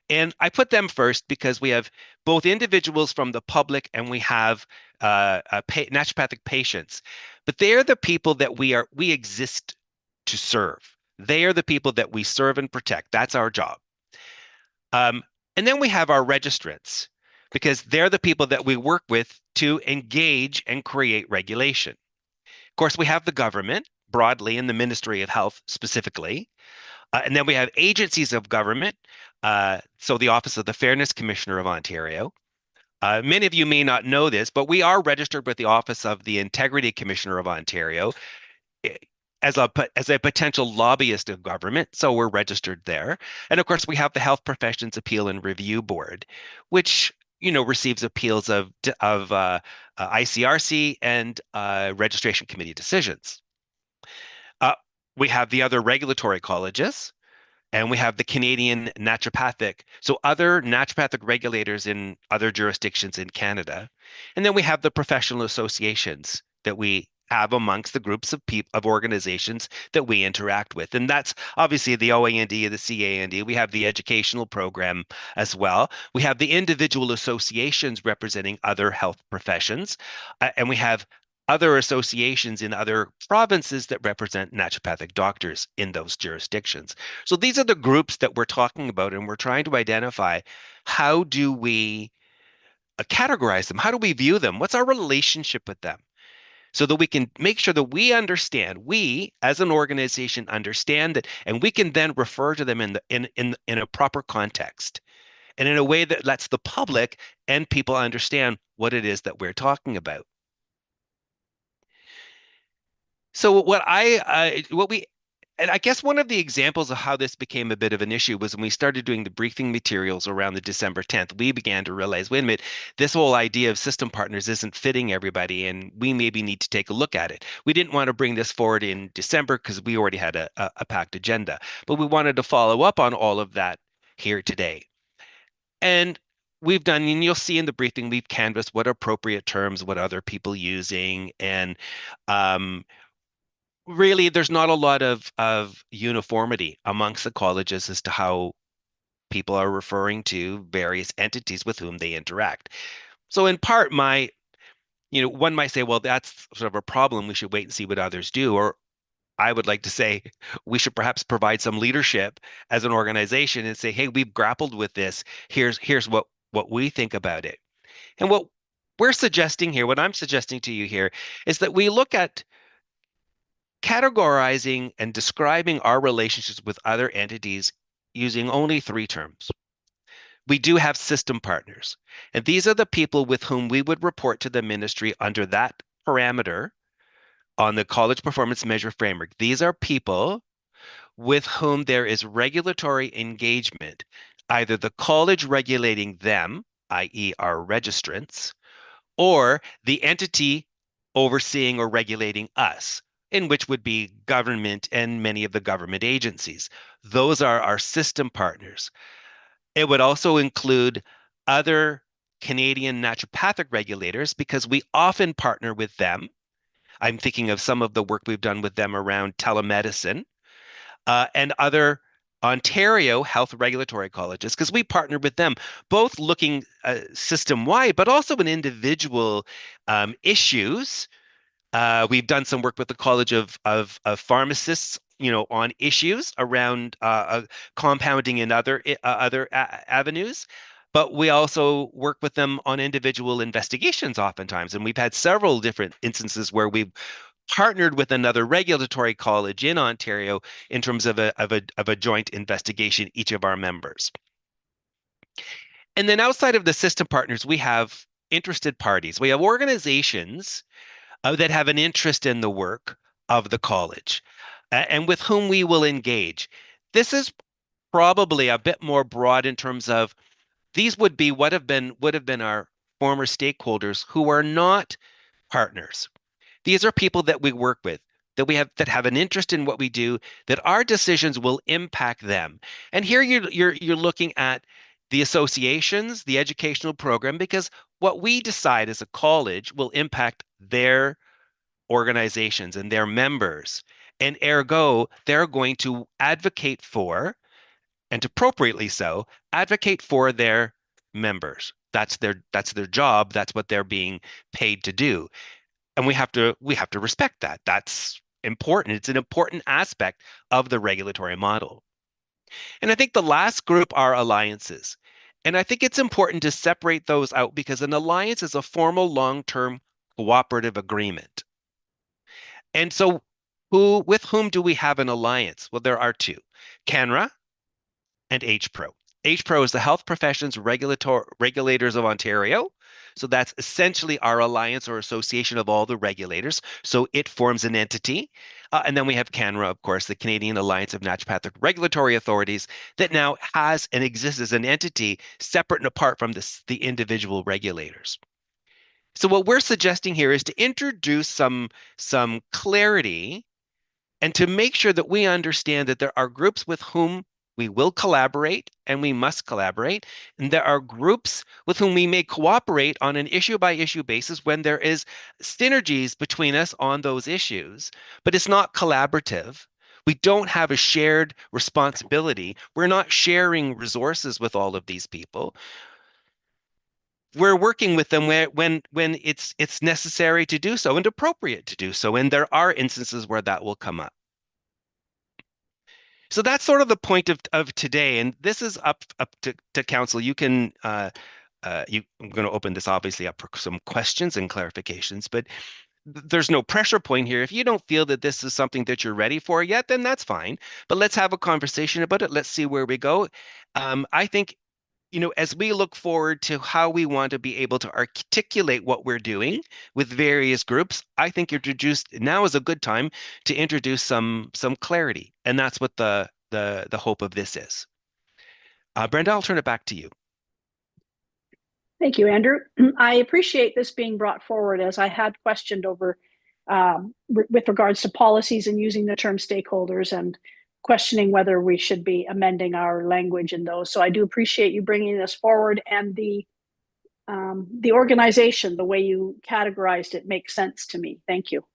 And I put them first because we have both individuals from the public and we have naturopathic patients. But they are the people that we exist to serve. They are the people that we serve and protect. That's our job. And then we have our registrants, because they're the people that we work with to engage and create regulation. Of course, we have the government broadly and the Ministry of Health specifically. And then we have agencies of government. So the Office of the Fairness Commissioner of Ontario. Many of you may not know this, but we are registered with the Office of the Integrity Commissioner of Ontario as a potential lobbyist of government. So we're registered there. And of course, we have the Health Professions Appeal and Review Board, which receives appeals of ICRC and registration committee decisions. We have the other regulatory colleges, and we have the Canadian naturopathic, so other naturopathic regulators in other jurisdictions in Canada. And then we have the professional associations that we have amongst the groups of organizations that we interact with. And that's obviously the OAND, the CAND. We have the educational program as well. We have the individual associations representing other health professions. And we have other associations in other provinces that represent naturopathic doctors in those jurisdictions. So these are the groups that we're talking about, and we're trying to identify, how do we categorize them? How do we view them? What's our relationship with them? so that we can make sure that we understand, we as an organization understand that, and we can then refer to them in a proper context and in a way that lets the public and people understand what it is that we're talking about. So and I guess one of the examples of how this became a bit of an issue was when we started doing the briefing materials around the December 10th, we began to realize, wait a minute, this whole idea of system partners isn't fitting everybody, and we maybe need to take a look at it. We didn't want to bring this forward in December because we already had a packed agenda, but we wanted to follow up on all of that here today. And we've done, and you'll see in the briefing, we've canvassed what appropriate terms, what other people using, and really, there's not a lot of uniformity amongst the colleges as to how people are referring to various entities with whom they interact. So in part, one might say, well, that's sort of a problem. We should wait and see what others do. Or I would like to say we should perhaps provide some leadership as an organization and say, hey, we've grappled with this. Here's what we think about it. And what we're suggesting here, what I'm suggesting to you here, is that we look at categorizing and describing our relationships with other entities using only 3 terms. We do have system partners, and these are the people with whom we would report to the ministry under that parameter on the College Performance Measure Framework. These are people with whom there is regulatory engagement, either the college regulating them, i.e. our registrants, or the entity overseeing or regulating us, in which would be government and many of the government agencies. Those are our system partners. It would also include other Canadian naturopathic regulators because we often partner with them. I'm thinking of some of the work we've done with them around telemedicine and other Ontario health regulatory colleges, because we partner with them, both looking system-wide, but also in individual issues. We've done some work with the College of Pharmacists, on issues around compounding and other avenues. But we also work with them on individual investigations oftentimes. And we've had several different instances where we've partnered with another regulatory college in Ontario in terms of a joint investigation, each of our members. And then outside of the system partners, we have interested parties. We have organizations that have an interest in the work of the college and with whom we will engage. This is probably a bit more broad in terms of these would have been our former stakeholders who are not partners. These are people that we work with, that have an interest in what we do, that our decisions will impact them. And here you're looking at the associations, the educational program, because what we decide as a college will impact their organizations and their members. And ergo, they're going to advocate for, and appropriately so, advocate for their members. That's their job. That's what they're being paid to do. And we have to respect that. That's important. It's an important aspect of the regulatory model. And I think the last group are alliances. And I think it's important to separate those out because an alliance is a formal long-term cooperative agreement. And so with whom do we have an alliance? Well, there are 2, CANRA and HPRO. HPRO is the Health Professions Regulators of Ontario. So that's essentially our alliance or association of all the regulators. So it forms an entity. And then we have CANRA, of course, the Canadian Alliance of Naturopathic Regulatory Authorities, that now has and exists as an entity separate and apart from the individual regulators. So what we're suggesting here is to introduce some clarity and to make sure that we understand that there are groups with whom we will collaborate and we must collaborate. And there are groups with whom we may cooperate on an issue by issue basis when there is synergies between us on those issues, but it's not collaborative. We don't have a shared responsibility. We're not sharing resources with all of these people. We're working with them when it's necessary to do so and appropriate to do so. And there are instances where that will come up. So that's sort of the point of today. And this is up to council. You can, I'm going to open this obviously up for some questions and clarifications, but there's no pressure point here. If you don't feel that this is something that you're ready for yet, then that's fine. But let's have a conversation about it. Let's see where we go. I think, as we look forward to how we want to be able to articulate what we're doing with various groups, I think now is a good time to introduce some clarity, and that's what the hope of this is. Brenda, I'll turn it back to you. Thank you, Andrew. I appreciate this being brought forward, as I had questioned over with regards to policies and using the term stakeholders and questioning whether we should be amending our language in those. So I do appreciate you bringing this forward, and the organization, the way you categorized it, makes sense to me. Thank you.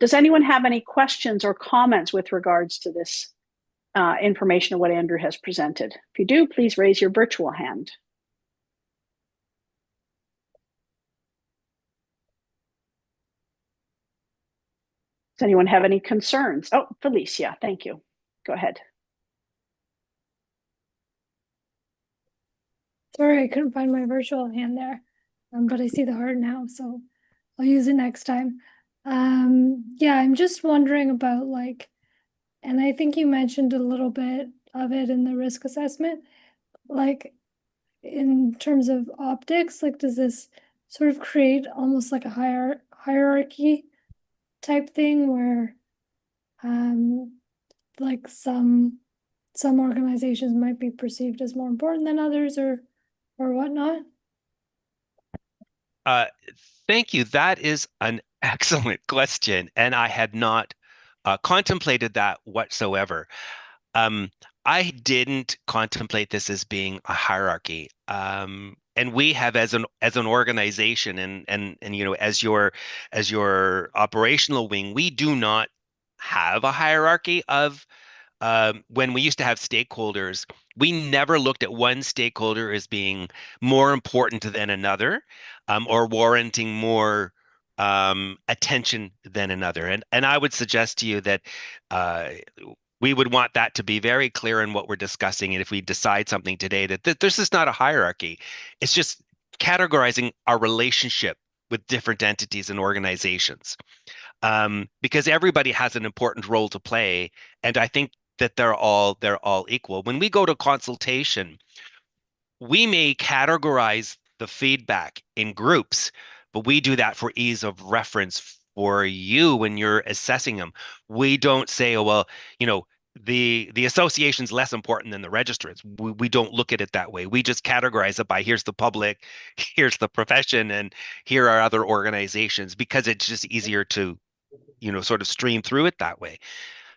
Does anyone have any questions or comments with regards to this information of what Andrew has presented? If you do, please raise your virtual hand. Does anyone have any concerns? Oh, Felicia, thank you. Go ahead. Sorry, I couldn't find my virtual hand there, but I see the heart now, so I'll use it next time. Yeah, I'm just wondering about and I think you mentioned a little bit of it in the risk assessment, in terms of optics, does this sort of create almost like a hierarchy type thing where some organizations might be perceived as more important than others or whatnot? Thank you. That is an excellent question, and I had not contemplated that whatsoever. I didn't contemplate this as being a hierarchy. And we have, as an organization, and as your operational wing, we do not have a hierarchy of. When we used to have stakeholders, we never looked at one stakeholder as being more important than another, or warranting more attention than another. And I would suggest to you that we would want that to be very clear in what we're discussing. And if we decide something today, that this is not a hierarchy, it's just categorizing our relationship with different entities and organizations, because everybody has an important role to play. And I think that they're all equal. When we go to consultation, we may categorize the feedback in groups, but we do that for ease of reference for you when you're assessing them. We don't say, oh, well, the association's less important than the registrants. We don't look at it that way. We just categorize it by here's the public, here's the profession, and here are other organizations, because it's just easier to, sort of stream through it that way.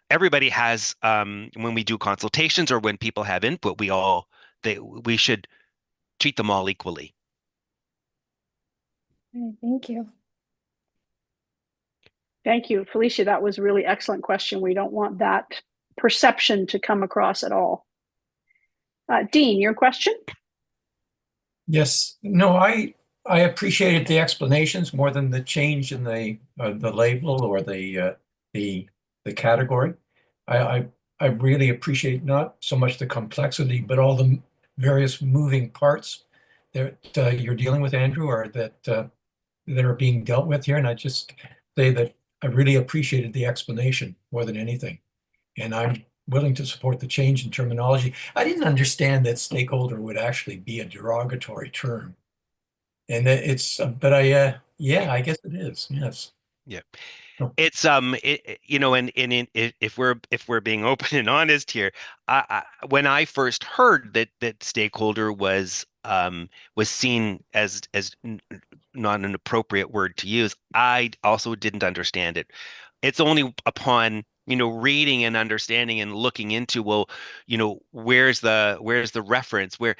Everybody has, when we do consultations or when people have input, we should treat them all equally. Thank you. Thank you, Felicia. That was a really excellent question. We don't want that perception to come across at all. Dean, your question? Yes. No, I appreciated the explanations more than the change in the label or the category. I really appreciate not so much the complexity, but all the various moving parts that you're dealing with, Andrew, or that are being dealt with here. And I just say that I really appreciated the explanation more than anything. And I'm willing to support the change in terminology. I didn't understand that stakeholder would actually be a derogatory term. And but I guess it is. Yes. Yeah. It's if we're being open and honest here, when I first heard that stakeholder was seen as not an appropriate word to use, I also didn't understand it. It's only upon reading and understanding and looking into, well, where's the reference, where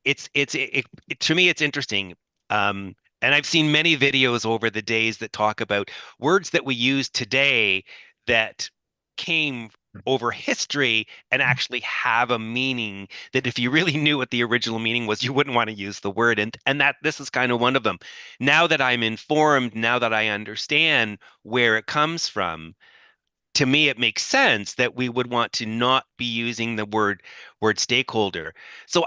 to me it's interesting. And I've seen many videos over the days that talk about words that we use today that came over history and actually have a meaning that if you really knew what the original meaning was, you wouldn't want to use the word. And that this is kind of one of them. Now that I'm informed, now that I understand where it comes from, to me, it makes sense that we would want to not be using the word stakeholder. So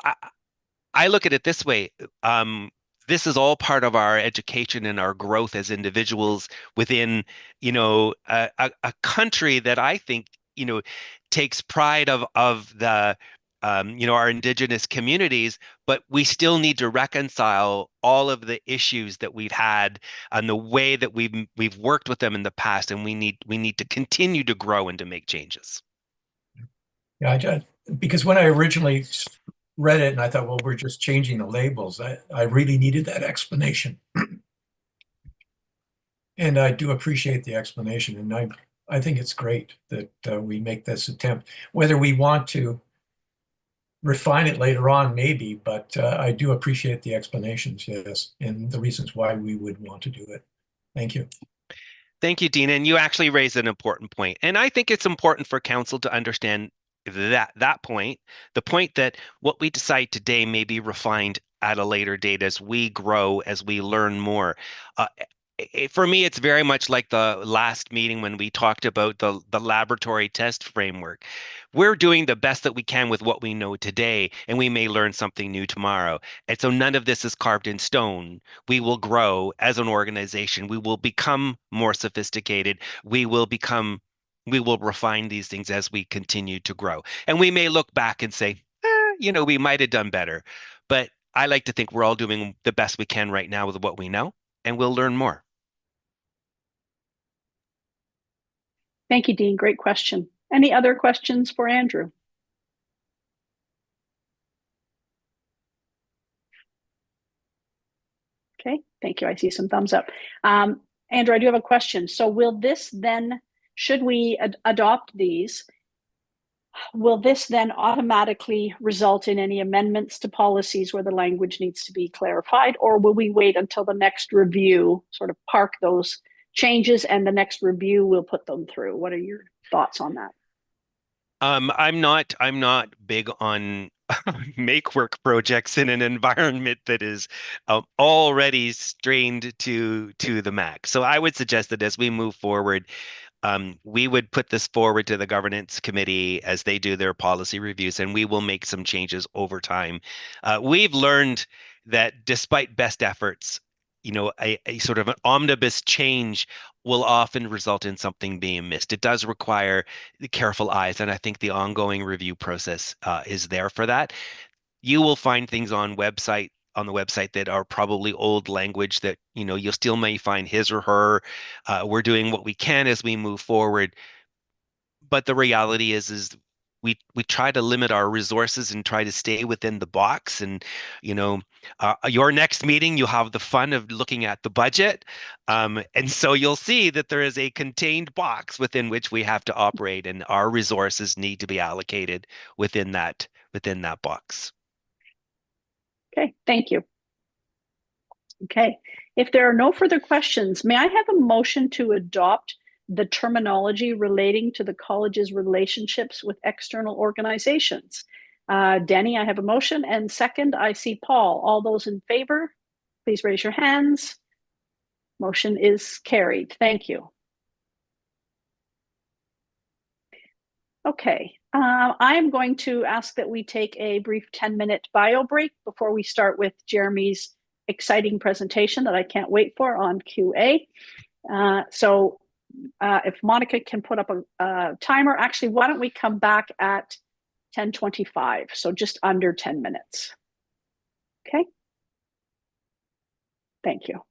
I look at it this way. this is all part of our education and our growth as individuals within, a country that I think, takes pride of the our indigenous communities, but we still need to reconcile all of the issues that we've had and the way that we've worked with them in the past, and we need to continue to grow and to make changes. Yeah, because when I originally read it and I thought, well, we're just changing the labels, I really needed that explanation. And I do appreciate the explanation, and I think it's great that we make this attempt. Whether we want to refine it later on, maybe, but I do appreciate the explanations, yes, and the reasons why we would want to do it. Thank you. Thank you, Dina. And you actually raised an important point. And I think it's important for council to understand that point, the point that what we decide today may be refined at a later date as we grow, as we learn more. For me, it's very much like the last meeting when we talked about the laboratory test framework. We're doing the best that we can with what we know today, and we may learn something new tomorrow. And so none of this is carved in stone. We will grow as an organization. We will become more sophisticated. We will refine these things as we continue to grow. And we may look back and say, we might have done better. But I like to think we're all doing the best we can right now with what we know, and we'll learn more. Thank you, Dean. Great question. Any other questions for Andrew? Okay, thank you. I see some thumbs up. Andrew, I do have a question. So will this then, should we adopt these, will this then automatically result in any amendments to policies where the language needs to be clarified, or will we wait until the next review, sort of park those changes, and the next review will put them through? What are your thoughts on that? I'm not big on make work projects in an environment that is already strained to the max. So I would suggest that as we move forward, we would put this forward to the governance committee as they do their policy reviews, and we will make some changes over time. We've learned that despite best efforts, a sort of an omnibus change will often result in something being missed. It does require the careful eyes, and I think the ongoing review process is there for that. You will find things on the website that are probably old language that you still may find his or her. We're doing what we can as we move forward, but the reality is we try to limit our resources and try to stay within the box. And your next meeting, you'll have the fun of looking at the budget, and so you'll see that there is a contained box within which we have to operate, and our resources need to be allocated within that box. Okay, thank you. Okay, if there are no further questions, may I have a motion to adopt the terminology relating to the college's relationships with external organizations? Danny, I have a motion, and second, I see Paul. All those in favor, please raise your hands. Motion is carried. Thank you. Okay, I am going to ask that we take a brief 10-minute bio break before we start with Jeremy's exciting presentation that I can't wait for on QA. So if Monica can put up a timer, actually, why don't we come back at 10:25, so just under 10 minutes. Okay, thank you.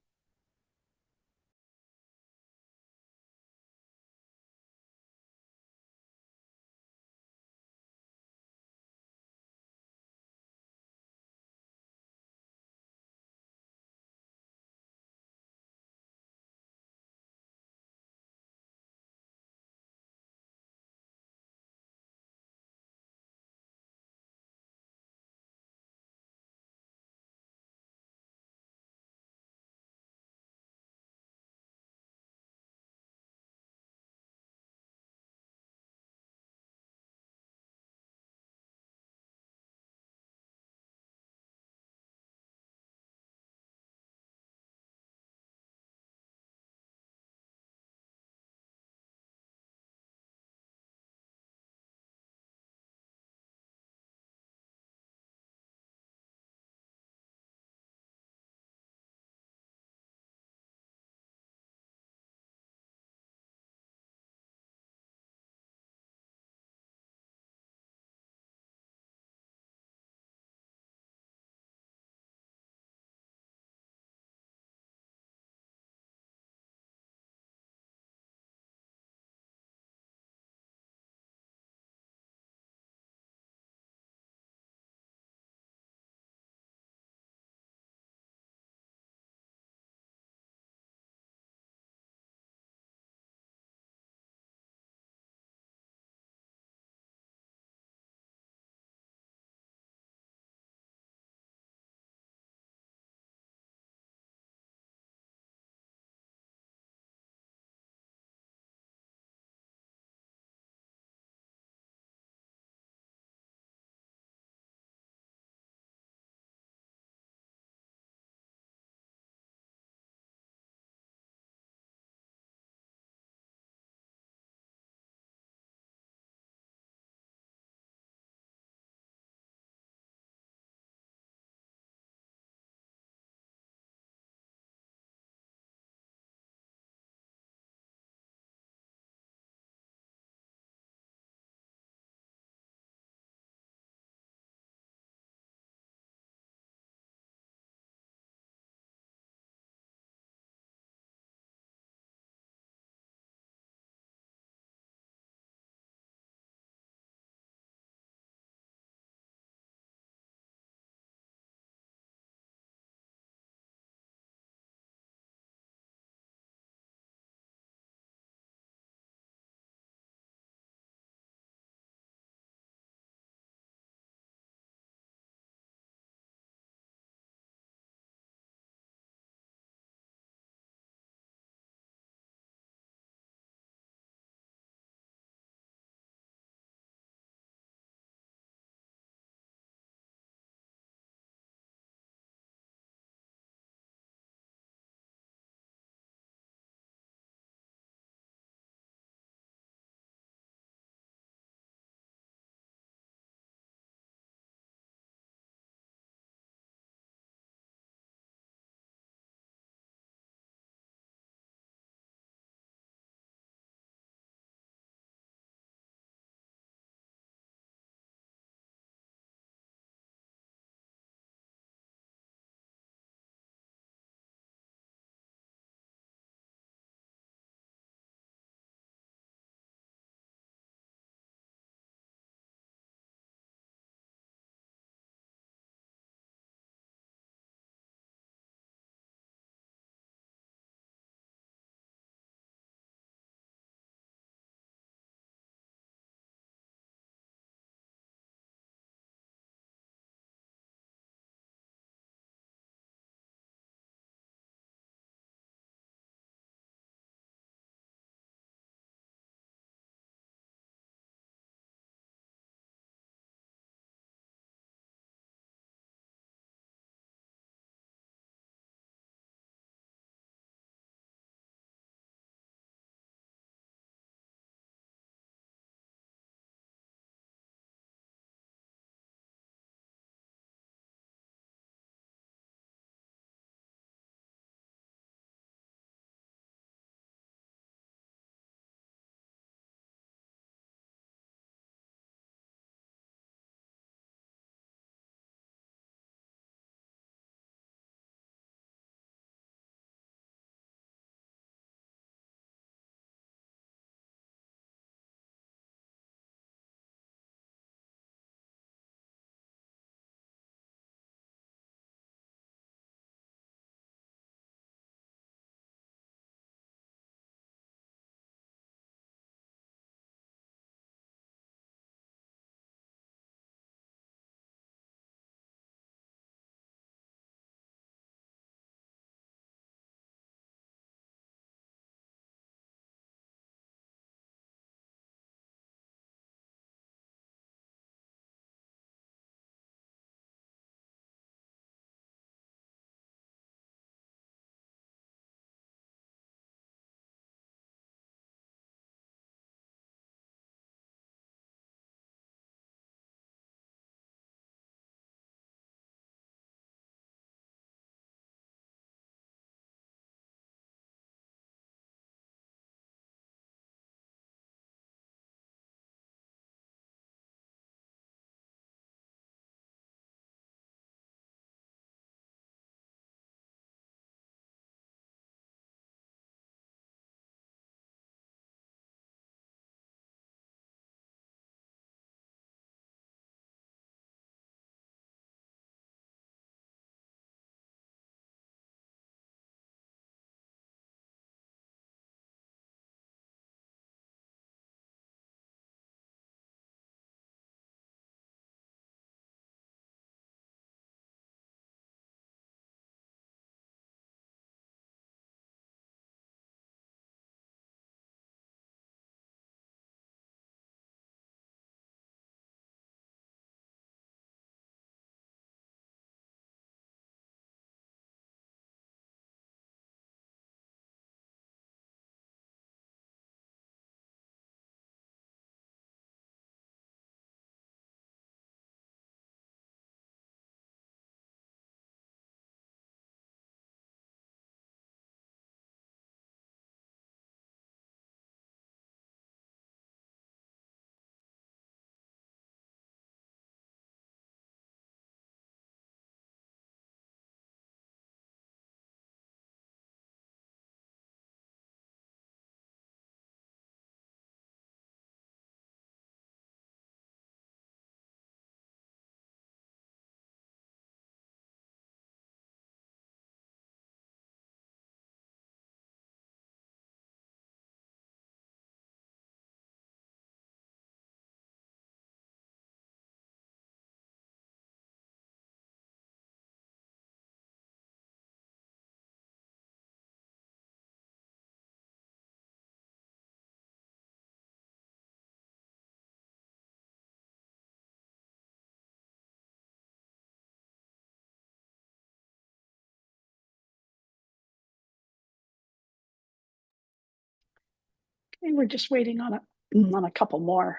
And we're just waiting on a couple more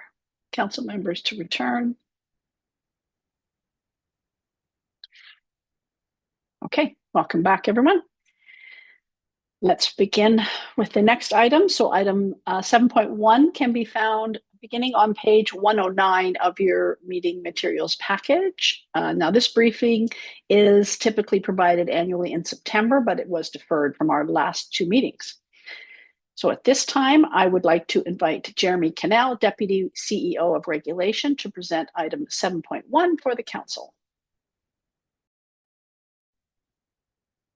council members to return. Okay, welcome back, everyone. Let's begin with the next item. So item 7.1 can be found beginning on page 109 of your meeting materials package. Now, this briefing is typically provided annually in September, but it was deferred from our last two meetings. So at this time, I would like to invite Jeremy Cannell, Deputy CEO of Regulation, to present item 7.1 for the council.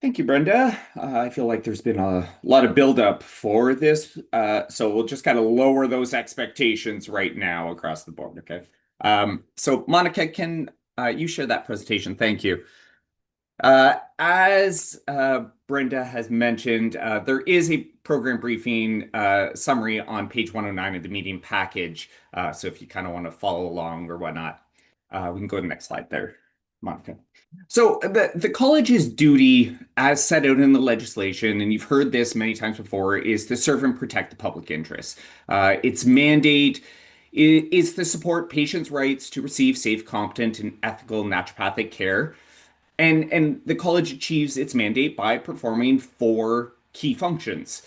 Thank you, Brenda. I feel like there's been a lot of buildup for this, so we'll just kind of lower those expectations right now across the board, okay? So Monica, can you share that presentation? Thank you. As Brenda has mentioned, there is a program briefing summary on page 109 of the meeting package, so if you kind of want to follow along or whatnot, we can go to the next slide there, Monica. So the college's duty, as set out in the legislation, and you've heard this many times before, is to serve and protect the public interest. Its mandate is to support patients' rights to receive safe, competent, and ethical naturopathic care. And the college achieves its mandate by performing 4 key functions.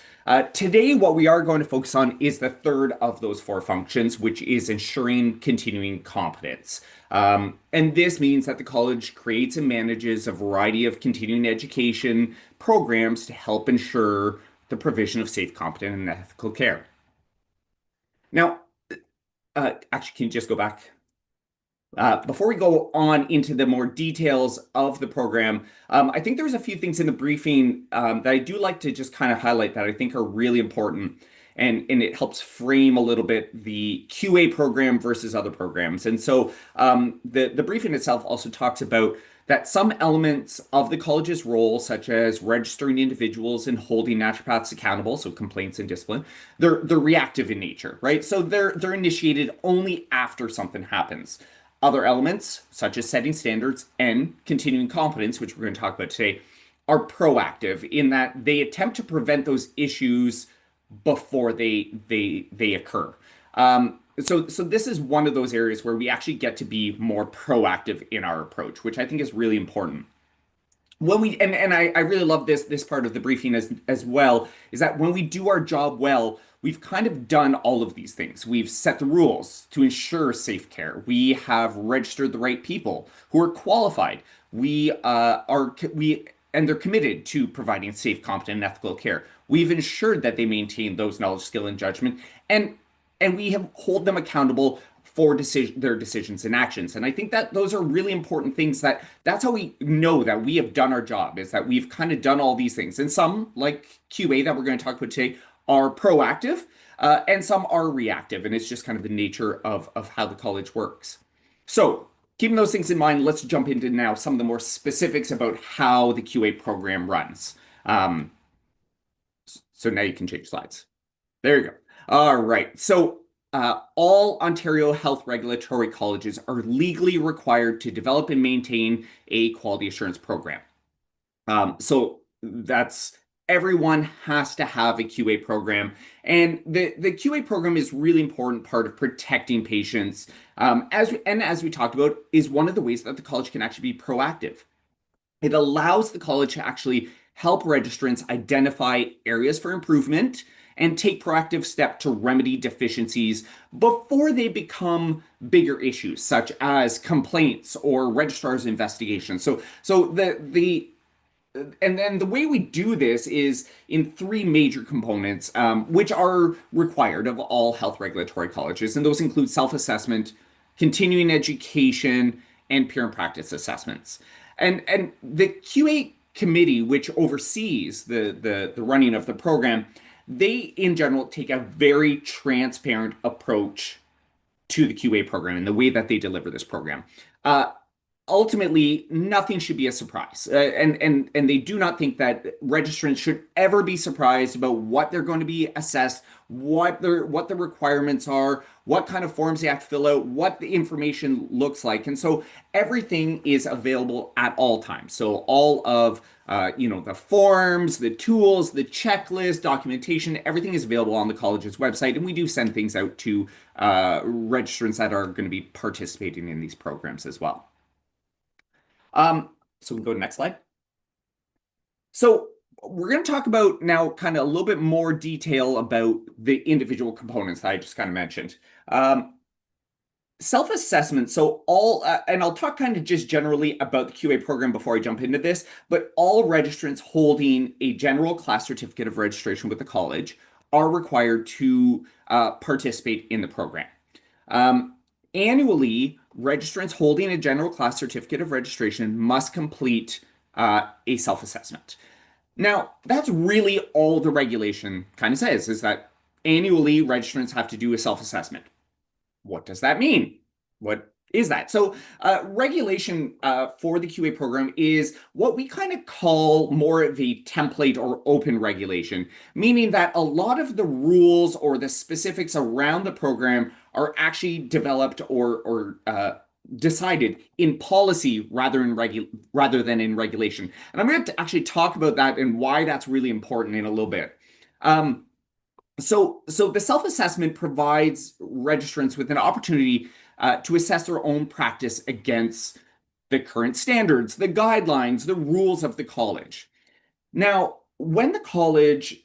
Today, what we are going to focus on is the third of those 4 functions, which is ensuring continuing competence. And this means that the college creates and manages a variety of continuing education programs to help ensure the provision of safe, competent, and ethical care. Now, actually, can you just go back? Before we go on into the more details of the program, I think there's a few things in the briefing that I do like to just kind of highlight that I think are really important, and it helps frame a little bit the QA program versus other programs. And so the briefing itself also talks about that some elements of the college's role, such as registering individuals and holding naturopaths accountable, so complaints and discipline, they're reactive in nature, right? So they're initiated only after something happens. Other elements, such as setting standards and continuing competence, which we're going to talk about today, are proactive in that they attempt to prevent those issues before they occur. So this is one of those areas where we actually get to be more proactive in our approach, which I think is really important. When we and I really love this part of the briefing as well, is that when we do our job well, we've kind of done all of these things. We've set the rules to ensure safe care. We have registered the right people who are qualified. And they're committed to providing safe, competent, and ethical care. We've ensured that they maintain those knowledge, skill, and judgment, and we have hold them accountable for their decisions and actions. And I think that those are really important things. That's how we know that we have done our job, is that we've kind of done all these things. And some, like QA that we're going to talk about today, are proactive, and some are reactive. And it's just kind of the nature of how the college works. So keeping those things in mind, let's jump into now some of the more specifics about how the QA program runs. So now you can change slides. There you go. All right. So all Ontario health regulatory colleges are legally required to develop and maintain a quality assurance program. So that's everyone has to have a QA program. And the QA program is really important part of protecting patients. As we talked about, is one of the ways that the college can actually be proactive. It allows the college to actually help registrants identify areas for improvement and take proactive steps to remedy deficiencies before they become bigger issues, such as complaints or registrar's investigations. And then the way we do this is in 3 major components, which are required of all health regulatory colleges. And those include self-assessment, continuing education, and peer and practice assessments. And the QA committee, which oversees the running of the program, they in general take a very transparent approach to the QA program and the way that they deliver this program. Ultimately, nothing should be a surprise. And they do not think that registrants should ever be surprised about what they're going to be assessed, what the requirements are, what kind of forms they have to fill out, what the information looks like. And so everything is available at all times. So all of the forms, the tools, the checklist, documentation, everything is available on the college's website. And we do send things out to registrants that are going to be participating in these programs as well. So we can go to the next slide. So we're going to talk about now kind of a little bit more detail about the individual components that I just kind of mentioned. Self-assessment. So and I'll talk kind of just generally about the QA program before I jump into this, but all registrants holding a general class certificate of registration with the college are required to participate in the program. Annually, registrants holding a general class certificate of registration must complete a self-assessment. Now, that's really all the regulation kind of says, is that annually registrants have to do a self-assessment. What does that mean? What is that? So regulation for the QA program is what we kind of call more of a template or open regulation, meaning that a lot of the rules or the specifics around the program are actually developed or decided in policy rather than in regulation. And I'm going to actually talk about that and why that's really important in a little bit. So the self-assessment provides registrants with an opportunity to assess their own practice against the current standards, the guidelines, the rules of the college. Now, when the college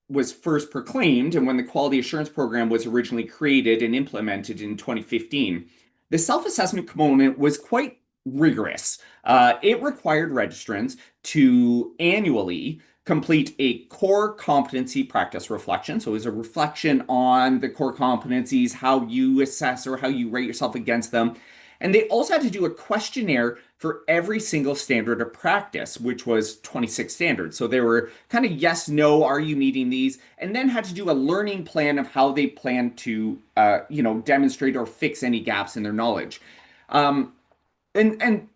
was first proclaimed and when the quality assurance program was originally created and implemented in 2015, the self-assessment component was quite rigorous. It required registrants to annually complete a core competency practice reflection. So it was a reflection on the core competencies, how you assess or how you rate yourself against them. And they also had to do a questionnaire for every single standard of practice, which was 26 standards. So they were kind of yes, no, are you meeting these? And then had to do a learning plan of how they plan to, demonstrate or fix any gaps in their knowledge. And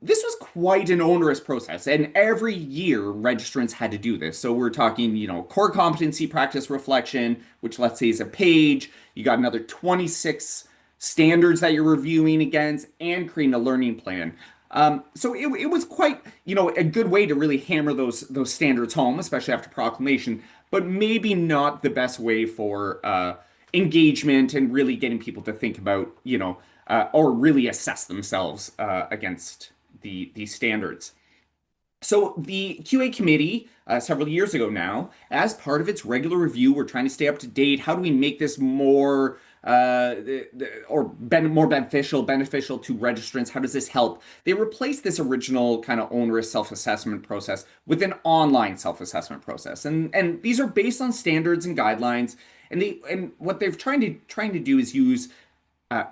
this was quite an onerous process. And every year registrants had to do this. So we're talking, core competency practice reflection, which let's say is a page. You got another 26 standards that you're reviewing against and creating a learning plan. So it was quite, a good way to really hammer those standards home, especially after proclamation, but maybe not the best way for engagement and really getting people to think about, or really assess themselves against these standards. So the QA committee, several years ago now, as part of its regular review, we're trying to stay up to date. How do we make this more more beneficial to registrants? How does this help? They replaced this original kind of onerous self-assessment process with an online self-assessment process. And these are based on standards and guidelines. And what they're trying to do is use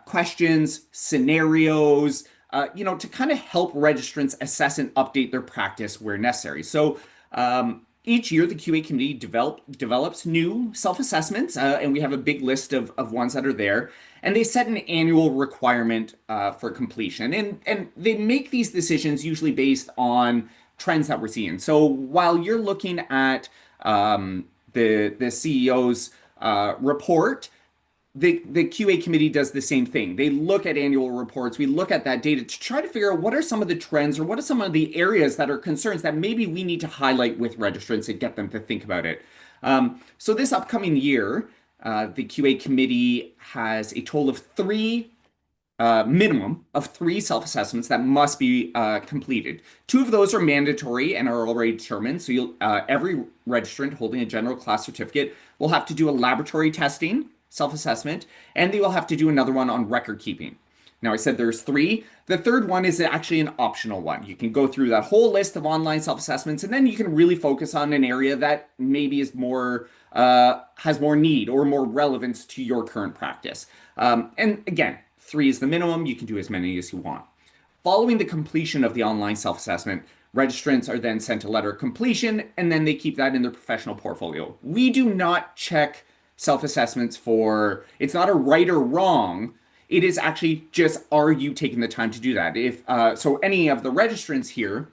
questions, scenarios, to kind of help registrants assess and update their practice where necessary. So each year, the QA committee develops new self-assessments, and we have a big list of ones that are there. And they set an annual requirement for completion. And they make these decisions usually based on trends that we're seeing. So while you're looking at the CEO's report, the QA committee does the same thing. They look at annual reports. We look at that data to try to figure out what are some of the trends or what are some of the areas that are concerns that maybe we need to highlight with registrants and get them to think about it. So this upcoming year, the QA committee has a total of minimum of three self-assessments that must be completed. 2 of those are mandatory and are already determined. So every registrant holding a general class certificate will have to do a laboratory testing self-assessment, and they will have to do another one on record keeping. Now, I said there's 3. The third one is actually an optional one. You can go through that whole list of online self-assessments, and then you can really focus on an area that maybe is more has more need or more relevance to your current practice. And again, 3 is the minimum. You can do as many as you want. Following the completion of the online self-assessment, registrants are then sent a letter of completion, and then they keep that in their professional portfolio. We do not check self-assessments for, it's not a right or wrong. It is actually just, are you taking the time to do that? If so any of the registrants here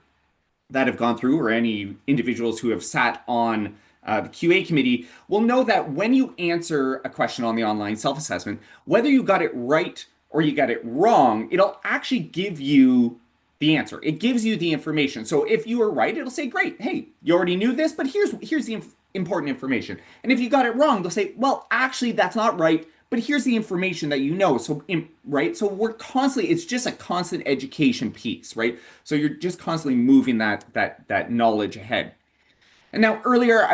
that have gone through, or any individuals who have sat on the QA committee will know that when you answer a question on the online self-assessment, whether you got it right or you got it wrong, it'll actually give you the answer. It gives you the information. So if you were right, it'll say, great, hey, you already knew this, but here's the important information. And if you got it wrong, they'll say, well, actually, that's not right, but here's the information that you know. So, right? So we're constantly, it's just a constant education piece, right? So you're just constantly moving that knowledge ahead. And now earlier,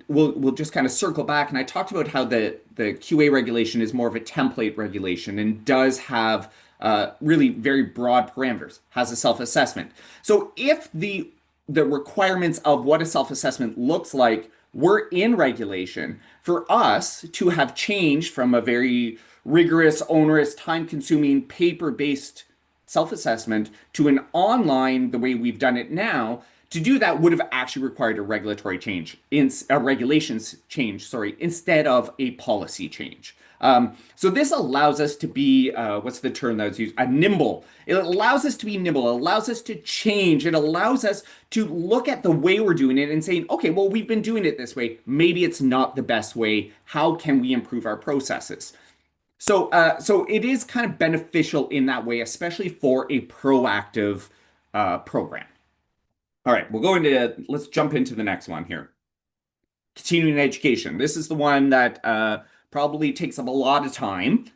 we'll just kind of circle back, and I talked about how the QA regulation is more of a template regulation and does have really very broad parameters, has a self-assessment. So if the requirements of what a self-assessment looks like were in regulation, for us to have changed from a very rigorous, onerous, time-consuming, paper-based self-assessment to an online, the way we've done it now, to do that would have actually required a regulatory change, a regulations change, sorry, instead of a policy change. So this allows us to be, what's the term that was used? Nimble. It allows us to be nimble. It allows us to change. It allows us to look at the way we're doing it and saying, okay, well, we've been doing it this way. Maybe it's not the best way. How can we improve our processes? So it is kind of beneficial in that way, especially for a proactive program. All right, let's jump into the next one here. Continuing education. This is the one that probably takes up a lot of time.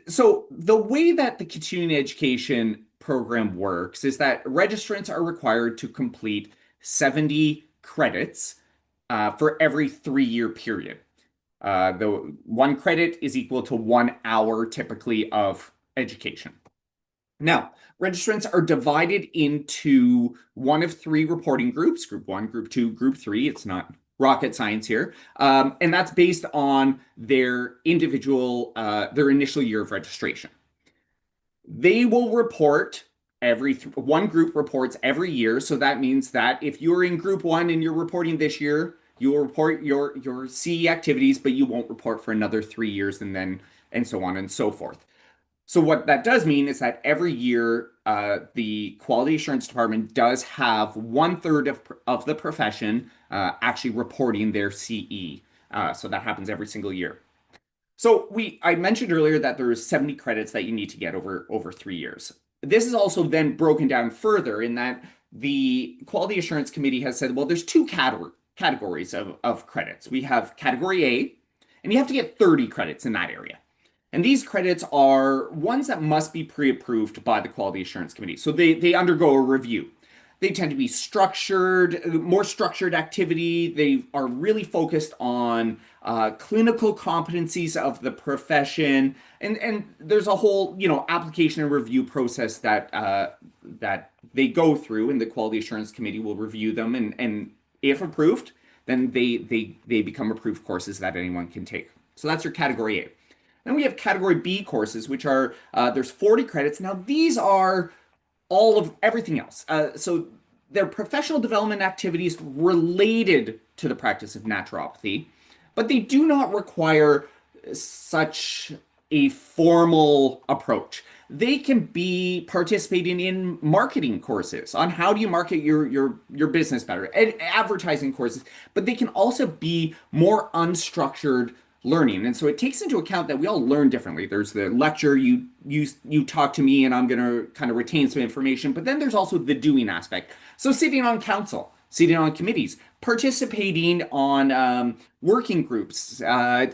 So the way that the continuing education program works is that registrants are required to complete 70 credits for every 3-year period. The 1 credit is equal to 1 hour typically of education. Now, registrants are divided into one of 3 reporting groups, Group 1, Group 2, Group 3. It's not rocket science here. And that's based on their initial year of registration. They will report one group reports every year. So that means that if you're in Group 1 and you're reporting this year, you will report your CE activities, but you won't report for another 3 years and so on and so forth. So what that does mean is that every year, the Quality Assurance Department does have 1/3 of the profession actually reporting their CE. So that happens every single year. So I mentioned earlier that there's 70 credits that you need to get over 3 years. This is also then broken down further in that the Quality Assurance Committee has said, well, there's 2 categories of credits. We have Category A, and you have to get 30 credits in that area. And these credits are ones that must be pre-approved by the Quality Assurance Committee. So they undergo a review. They tend to be more structured activity. They are really focused on clinical competencies of the profession. And there's a whole, application and review process that they go through, and the Quality Assurance Committee will review them. And if approved, then they become approved courses that anyone can take. So that's your Category A. Then we have Category B courses, which are, there's 40 credits. Now, these are all of everything else. So they're professional development activities related to the practice of naturopathy, but they do not require such a formal approach. They can be participating in marketing courses on how do you market your business better, and advertising courses, but they can also be more unstructured learning. And so it takes into account that we all learn differently. There's the lecture, you talk to me and I'm going to kind of retain some information, but then there's also the doing aspect. So sitting on council, sitting on committees, participating on working groups,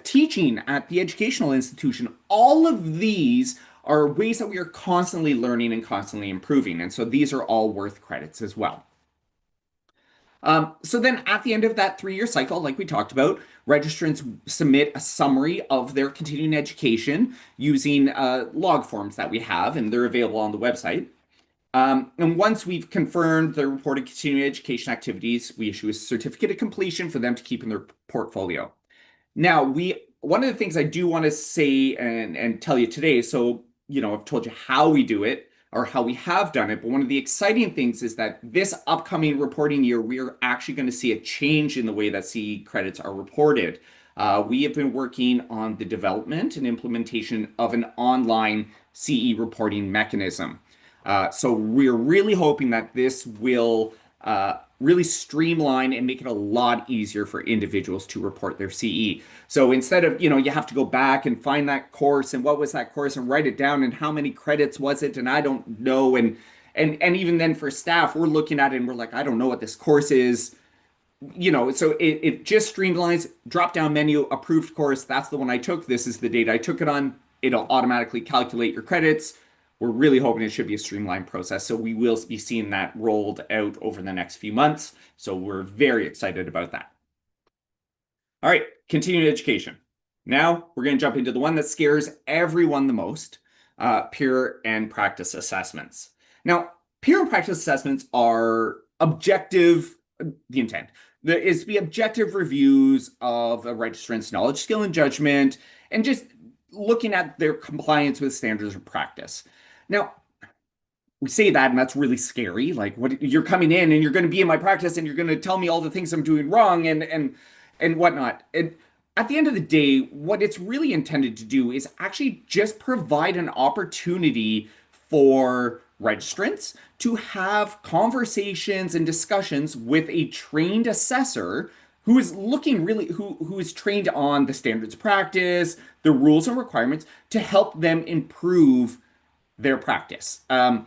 teaching at the educational institution, all of these are ways that we are constantly learning and constantly improving. And so these are all worth credits as well. So then at the end of that 3-year cycle, like we talked about, registrants submit a summary of their continuing education using log forms that we have, and they're available on the website. And once we've confirmed their reported continuing education activities, we issue a certificate of completion for them to keep in their portfolio. Now, one of the things I do want to say and tell you today, so, I've told you how we do it, or how we have done it. But one of the exciting things is that this upcoming reporting year, we are actually going to see a change in the way that CE credits are reported. We have been working on the development and implementation of an online CE reporting mechanism. So we're really hoping that this will really streamline and make it a lot easier for individuals to report their CE. So instead of, you have to go back and find that course and what was that course and write it down and how many credits was it and I don't know. And even then for staff, we're looking at it and we're like, I don't know what this course is. So it just streamlines, drop down menu, approved course. That's the one I took. This is the date I took it on. It'll automatically calculate your credits. We're really hoping it should be a streamlined process. So we will be seeing that rolled out over the next few months. So we're very excited about that. All right, continuing education. Now we're going to jump into the one that scares everyone the most, peer and practice assessments. Now, peer and practice assessments are objective, the intent is to be objective reviews of a registrant's knowledge, skill, and judgment, and just looking at their compliance with standards of practice. Now, we say that, and that's really scary. Like, what you're coming in and you're going to be in my practice and you're going to tell me all the things I'm doing wrong and whatnot. And at the end of the day, what it's really intended to do is actually just provide an opportunity for registrants to have conversations and discussions with a trained assessor who is looking really, who is trained on the standards of practice, the rules and requirements to help them improve their practice. And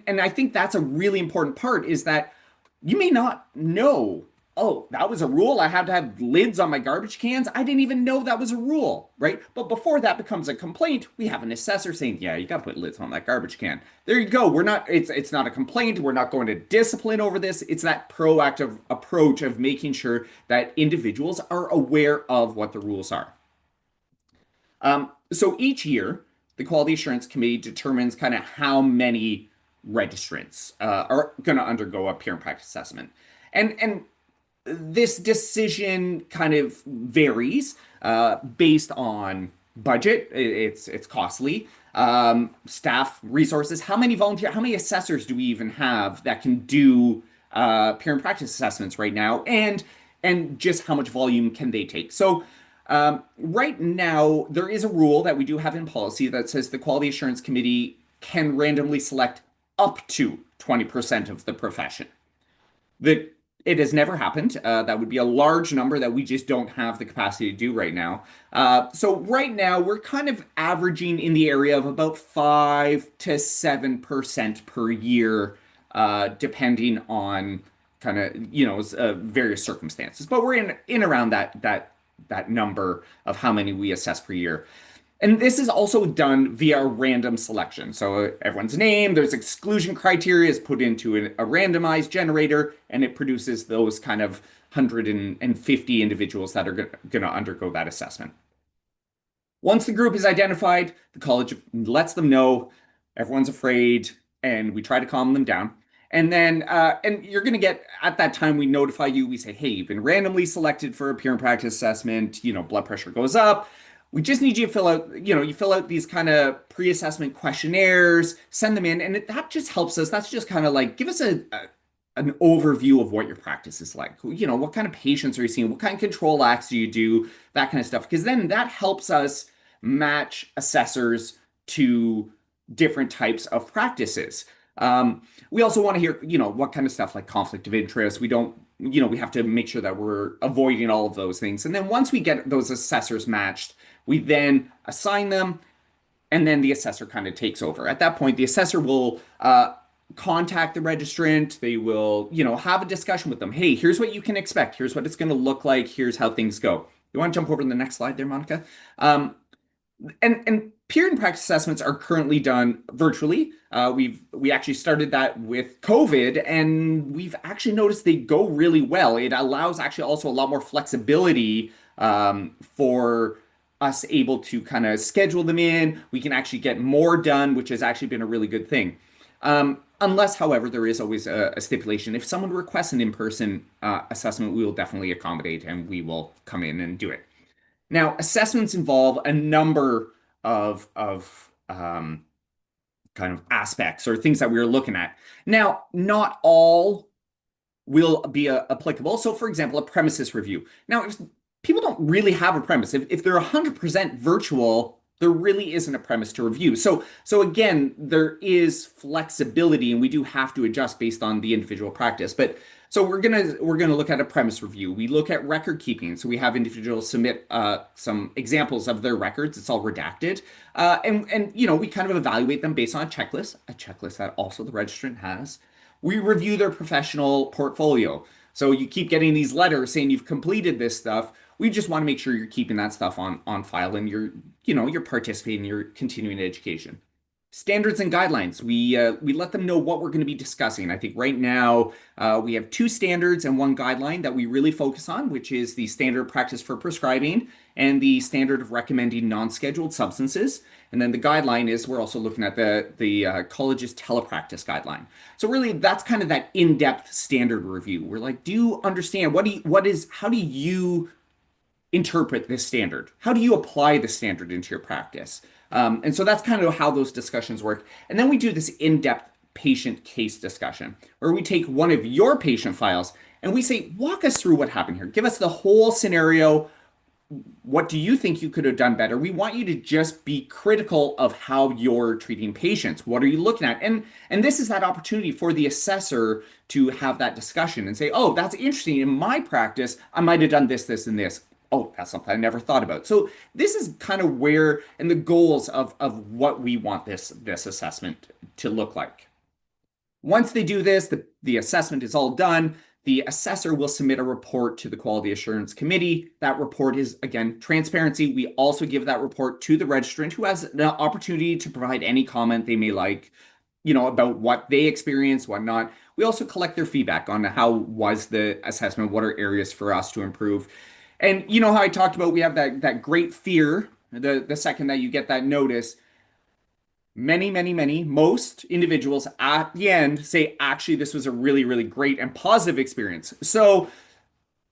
I think that's a really important part, is that you may not know, oh, that was a rule. I have to have lids on my garbage cans. I didn't even know that was a rule, right? But before that becomes a complaint, we have an assessor saying, yeah, you got to put lids on that garbage can. There you go. It's not a complaint. We're not going to discipline over this. It's that proactive approach of making sure that individuals are aware of what the rules are. So each year, the Quality Assurance Committee determines kind of how many registrants are going to undergo a peer and practice assessment. And this decision kind of varies based on budget. It's costly. Staff resources. How many assessors do we even have that can do peer and practice assessments right now? And just how much volume can they take? So right now, there is a rule that we do have in policy that says the Quality Assurance Committee can randomly select up to 20% of the profession. It has never happened. That would be a large number that we just don't have the capacity to do right now. So right now, we're kind of averaging in the area of about 5 to 7% per year, depending on kind of, various circumstances. But we're in around that number of how many we assess per year. And this is also done via random selection. So everyone's name, there's exclusion criteria is put into a randomized generator, and it produces those kind of 150 individuals that are going to undergo that assessment. Once the group is identified, the college lets them know everyone's afraid, and we try to calm them down. And then, and you're going to get, at that time, we notify you, we say, hey, you've been randomly selected for a peer and practice assessment, blood pressure goes up. We just need you to fill out, you fill out these kind of pre-assessment questionnaires, send them in, and that just helps us. That's just kind of like, give us an overview of what your practice is like. What kind of patients are you seeing? What kind of control acts do you do? That kind of stuff. Because then that helps us match assessors to different types of practices. We also want to hear, what kind of stuff like conflict of interest. We don't, we have to make sure that we're avoiding all of those things. And then once we get those assessors matched, we then assign them, and then the assessor kind of takes over. At that point, the assessor will contact the registrant. They will, have a discussion with them. Hey, here's what you can expect. Here's what it's going to look like. Here's how things go. You want to jump over to the next slide there, Monica? And peer and practice assessments are currently done virtually. We actually started that with COVID, and we've actually noticed they go really well. It allows actually also a lot more flexibility for us able to kind of schedule them in. We can actually get more done, which has actually been a really good thing. Unless, however, there is always a stipulation. If someone requests an in-person assessment, we will definitely accommodate, and we will come in and do it. Now, assessments involve a number of kind of aspects or things that we're looking at. Now, not all will be applicable. So, for example, a premises review. Now, if people don't really have a premise, if they're 100% virtual, there really isn't a premise to review. So again, there is flexibility, and we do have to adjust based on the individual practice. But so we're gonna look at a premise review. We look at record keeping. So we have individuals submit some examples of their records. It's all redacted, and you know, we kind of evaluate them based on a checklist that also the registrant has. We review their professional portfolio. So you keep getting these letters saying you've completed this stuff. We just want to make sure you're keeping that stuff on file and you're participating, you're continuing education. Standards and guidelines. We let them know what we're going to be discussing. I think right now we have 2 standards and 1 guideline that we really focus on, which is the standard practice for prescribing and the standard of recommending non-scheduled substances. And then the guideline is we're also looking at the college's telepractice guideline. So really, that's kind of that in-depth standard review. We're like, do you understand how do you interpret this standard? How do you apply the standard into your practice? And so that's kind of how those discussions work. And then we do this in-depth patient case discussion where we take one of your patient files and we say, walk us through what happened here. Give us the whole scenario. What do you think you could have done better? We want you to just be critical of how you're treating patients. What are you looking at? And this is that opportunity for the assessor to have that discussion and say, oh, that's interesting. In my practice, I might have done this, this, and this. Oh, that's something I never thought about. So this is kind of where, and the goals of what we want this assessment to look like. Once they do this, the assessment is all done. The assessor will submit a report to the Quality Assurance Committee. That report is, again, transparency. We also give that report to the registrant, who has the opportunity to provide any comment they may like, you know, about what they experienced, whatnot. We also collect their feedback on how was the assessment, what are areas for us to improve. And you know how I talked about we have that great fear the second that you get that notice. Most individuals at the end say, actually, this was a really, really great and positive experience. So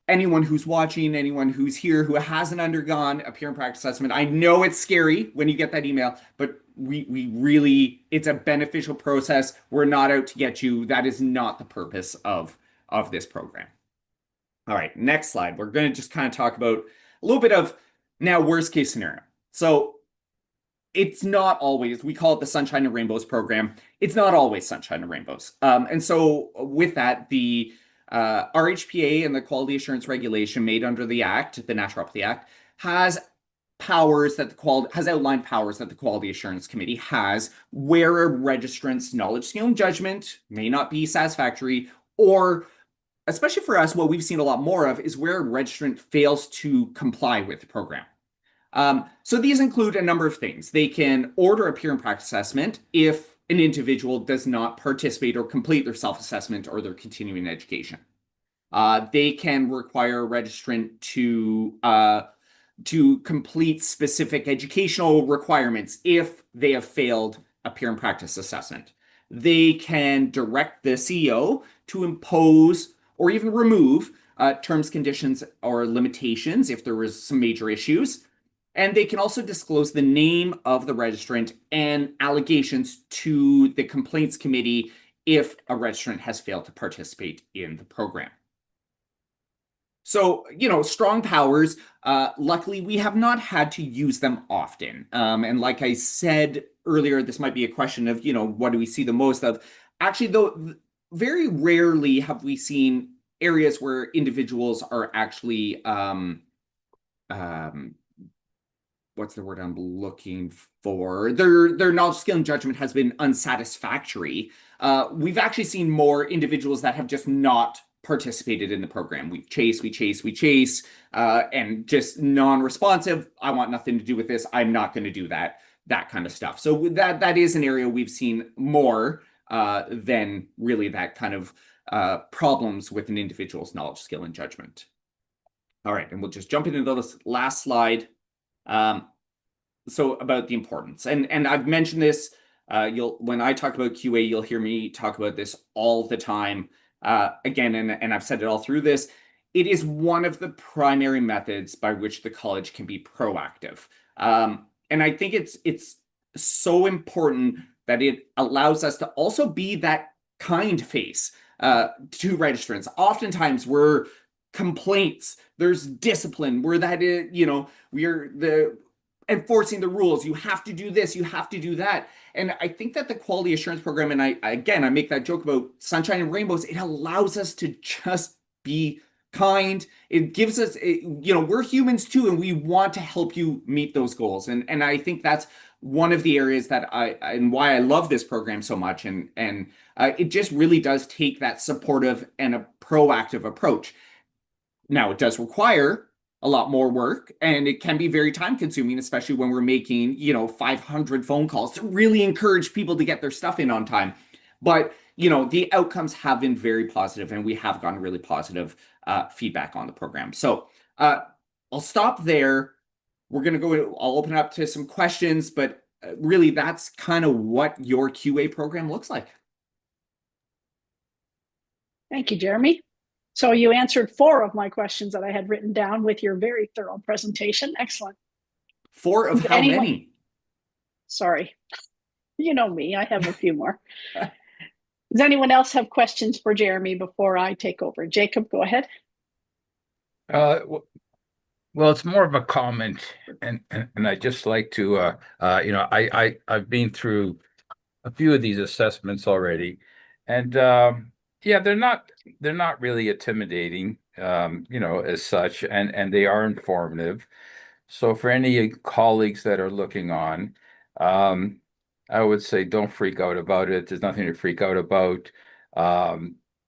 anyone who's watching, anyone who's here who hasn't undergone a peer and practice assessment, I know it's scary when you get that email, but we really, it's a beneficial process. We're not out to get you. That is not the purpose of this program. All right, next slide. We're going to just kind of talk about a little bit of now worst case scenario. So it's not always, we call it the Sunshine and Rainbows program. It's not always sunshine and rainbows. And so with that, the RHPA and the Quality Assurance Regulation made under the Act, the Naturopathy Act, has powers that has outlined powers that the Quality Assurance Committee has where a registrant's knowledge, skill, and judgment may not be satisfactory, or especially for us, what we've seen a lot more of is where a registrant fails to comply with the program. So these include a number of things. They can order a peer and practice assessment if an individual does not participate or complete their self-assessment or their continuing education. They can require a registrant to complete specific educational requirements if they have failed a peer and practice assessment. They can direct the CEO to impose or even remove terms, conditions, or limitations if there was some major issues. And they can also disclose the name of the registrant and allegations to the complaints committee if a registrant has failed to participate in the program. So, you know, strong powers. Luckily, we have not had to use them often. And like I said earlier, this might be a question of, you know, what do we see the most of? Actually, though, very rarely have we seen areas where individuals are actually, what's the word I'm looking for? Their knowledge, skill, and judgment has been unsatisfactory. We've actually seen more individuals that have just not participated in the program. We chase, and just non-responsive. I want nothing to do with this. I'm not going to do that kind of stuff. So that is an area we've seen more than really that kind of problems with an individual's knowledge, skill, and judgment. All right, and we'll just jump into this last slide. So about the importance, and I've mentioned this. When I talk about QA, you'll hear me talk about this all the time. Again, and I've said it all through this. It is one of the primary methods by which the college can be proactive, and I think it's so important that it allows us to also be that kind face to registrants. Oftentimes, we're complaints, there's discipline, we're that, you know, we're enforcing the rules. You have to do this, you have to do that. And I think that the quality assurance program, and I make that joke about sunshine and rainbows, it allows us to just be kind. It gives us, we're humans too, and we want to help you meet those goals. And I think that's one of the areas that and why I love this program so much. And it just really does take that supportive and a proactive approach. Now, it does require a lot more work, and it can be very time consuming, especially when we're making, 500 phone calls to really encourage people to get their stuff in on time. But, the outcomes have been very positive, and we have gotten really positive feedback on the program. So I'll stop there. We're going to go, I'll open it up to some questions, but really that's kind of what your QA program looks like. Thank you, Jeremy. So you answered 4 of my questions that I had written down with your very thorough presentation. Excellent. 4 of how many? Sorry. You know me, I have a few more. Does anyone else have questions for Jeremy before I take over? Jacob, go ahead. Well, it's more of a comment, and I just like to, I've been through a few of these assessments already, and yeah, they're not really intimidating, as such, and they are informative. So for any colleagues that are looking on, I would say don't freak out about it. There's nothing to freak out about.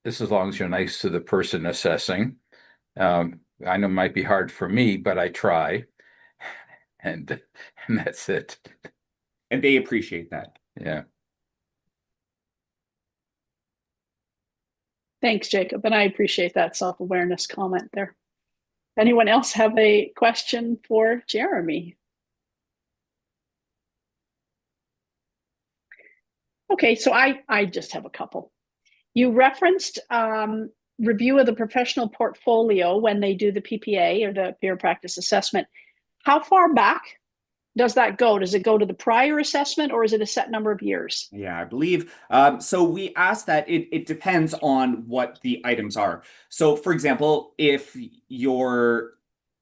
This as long as you're nice to the person assessing. I know it might be hard for me, but I try, and that's it. And they appreciate that. Yeah. Thanks, Jacob. And I appreciate that self-awareness comment there. Anyone else have a question for Jeremy? Okay, so I just have a couple. You referenced review of the professional portfolio when they do the PPA or the peer practice assessment. How far back does that go? Does it go to the prior assessment, or is it a set number of years? Yeah, I believe. So we asked that it depends on what the items are. So for example, if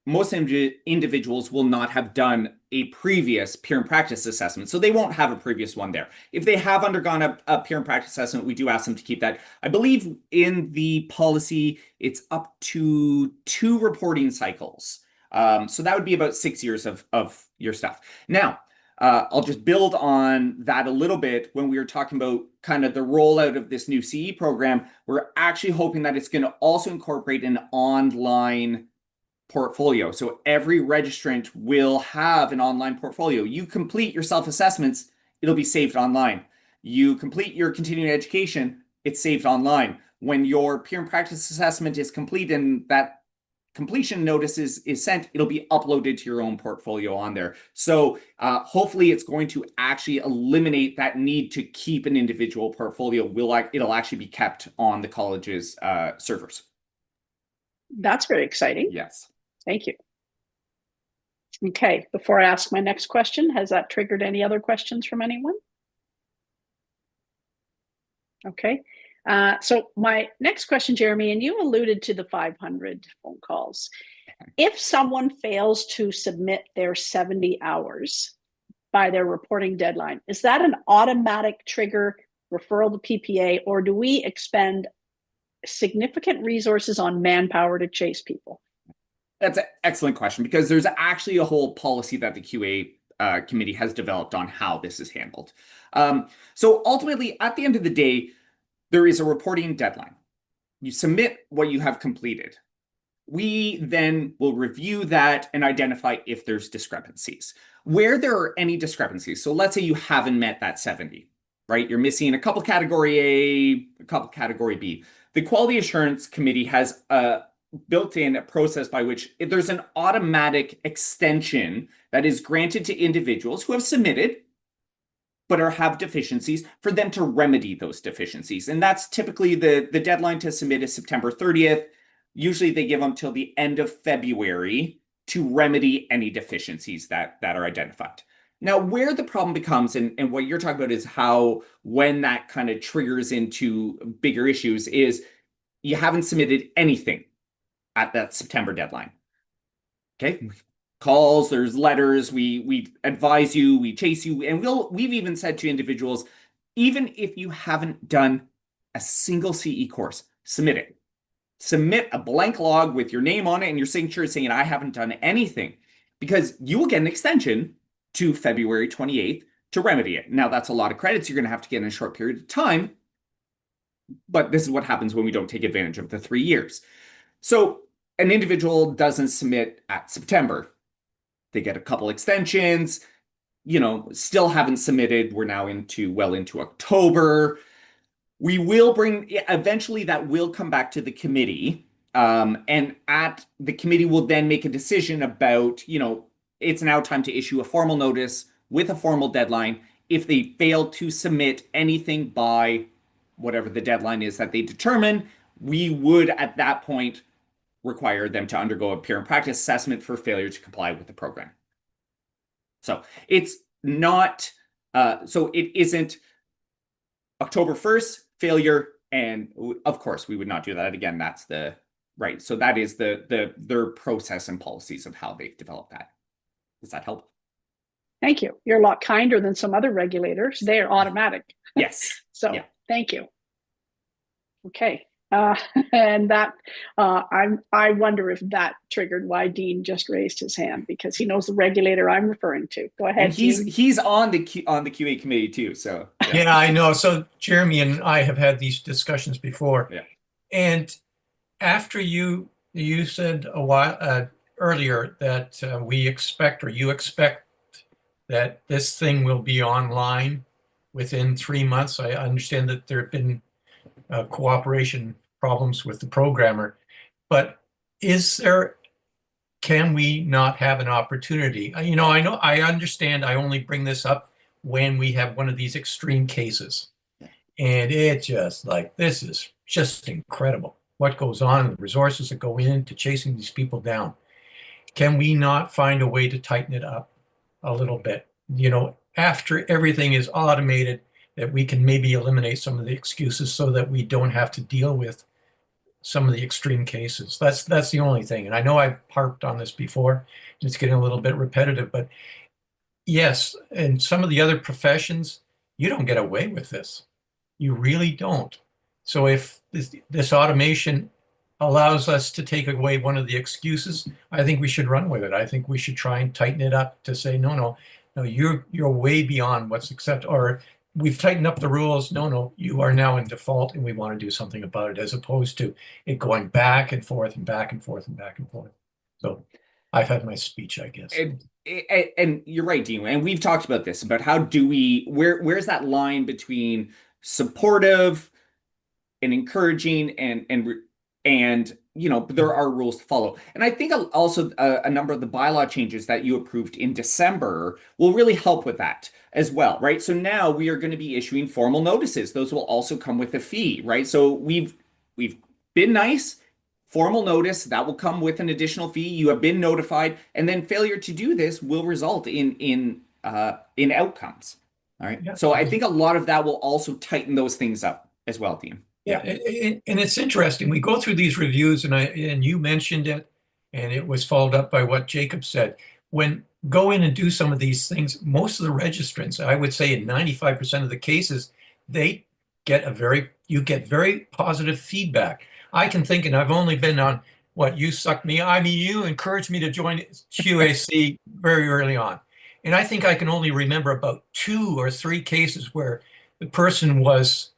most individuals will not have done a previous peer and practice assessment, so they won't have a previous one there. If they have undergone a peer and practice assessment, we do ask them to keep that. I believe in the policy, it's up to 2 reporting cycles. So that would be about 6 years of your stuff. Now, I'll just build on that a little bit. When we were talking about kind of the rollout of this new CE program, we're actually hoping that it's going to also incorporate an online portfolio. So every registrant will have an online portfolio. You complete your self-assessments, it'll be saved online. You complete your continuing education, it's saved online. When your peer and practice assessment is complete and that completion notice is sent, it'll be uploaded to your own portfolio on there. So hopefully it's going to actually eliminate that need to keep an individual portfolio. It'll actually be kept on the college's servers. That's very exciting. Yes. Thank you. Okay, before I ask my next question, has that triggered any other questions from anyone? Okay, so my next question, Jeremy, and you alluded to the 500 phone calls. If someone fails to submit their 70 hours by their reporting deadline, is that an automatic trigger referral to PPA, or do we expend significant resources on manpower to chase people? That's an excellent question, because there's actually a whole policy that the QA committee has developed on how this is handled. So ultimately, at the end of the day, there is a reporting deadline. You submit what you have completed. We then will review that and identify if there's discrepancies. Where there are any discrepancies, so let's say you haven't met that 70, right? You're missing a couple category A, a couple category B. The Quality Assurance Committee has built in a process by which there's an automatic extension that is granted to individuals who have submitted but have deficiencies, for them to remedy those deficiencies. And that's typically the deadline to submit is September 30th. Usually they give them till the end of February to remedy any deficiencies that are identified. Now, where the problem becomes, and what you're talking about is how, when that kind of triggers into bigger issues, is you haven't submitted anything at that September deadline. Okay, calls, there's letters, we advise you, we chase you, and we've even said to individuals, even if you haven't done a single CE course, submit it. Submit a blank log with your name on it and your signature saying I haven't done anything, because you will get an extension to February 28th to remedy it. Now, that's a lot of credits you're going to have to get in a short period of time, but this is what happens when we don't take advantage of the 3 years. So an individual doesn't submit at September. They get a couple extensions, still haven't submitted. We're now well into October. We will eventually that will come back to the committee. And at the committee will then make a decision about, it's now time to issue a formal notice with a formal deadline. If they fail to submit anything by whatever the deadline is that they determine, we would at that point require them to undergo a peer and practice assessment for failure to comply with the program. So it's not, so it isn't October 1st, failure, and of course we would not do that again. That's right. So that is their process and policies of how they've developed that. Does that help? Thank you. You're a lot kinder than some other regulators. They're automatic. Yes. So yeah. Thank you. Okay. And that, I wonder if that triggered why Dean just raised his hand, because he knows the regulator I'm referring to. Go ahead. And he's on the QA committee too. So yeah, I know. So Jeremy and I have had these discussions before. Yeah. And after you said a while earlier that you expect that this thing will be online within 3 months. I understand that there have been cooperation problems with the programmer, but can we not have an opportunity? I understand I only bring this up when we have one of these extreme cases. And it just this is just incredible what goes on, the resources that go into chasing these people down. Can we not find a way to tighten it up a little bit? After everything is automated, that we can maybe eliminate some of the excuses so that we don't have to deal with some of the extreme cases. That's the only thing. And I know I've harped on this before. It's getting a little bit repetitive, but yes, in some of the other professions, you don't get away with this. You really don't. So if this automation allows us to take away one of the excuses, I think we should run with it. I think we should try and tighten it up to say, no, you're way beyond what's acceptable, or we've tightened up the rules. No, you are now in default and we want to do something about it, as opposed to it going back and forth and back and forth and back and forth. So I've had my speech, I guess. And you're right, Dean. And we've talked about this, about how do where's that line between supportive and encouraging and there are rules to follow. And I think also a number of the bylaw changes that you approved in December will really help with that as well, right? So now we are going to be issuing formal notices. Those will also come with a fee, right? So we've been nice. Formal notice, that will come with an additional fee. You have been notified, and then failure to do this will result in outcomes. All right. Yeah. So I think a lot of that will also tighten those things up as well, Dean. Yeah, and it's interesting. We go through these reviews, and you mentioned it, and it was followed up by what Jacob said. When go in and do some of these things, most of the registrants, I would say in 95% of the cases, you get very positive feedback. I can think, and I've only been on you sucked me. I mean, you encouraged me to join QAC very early on. And I think I can only remember about 2 or 3 cases where the person was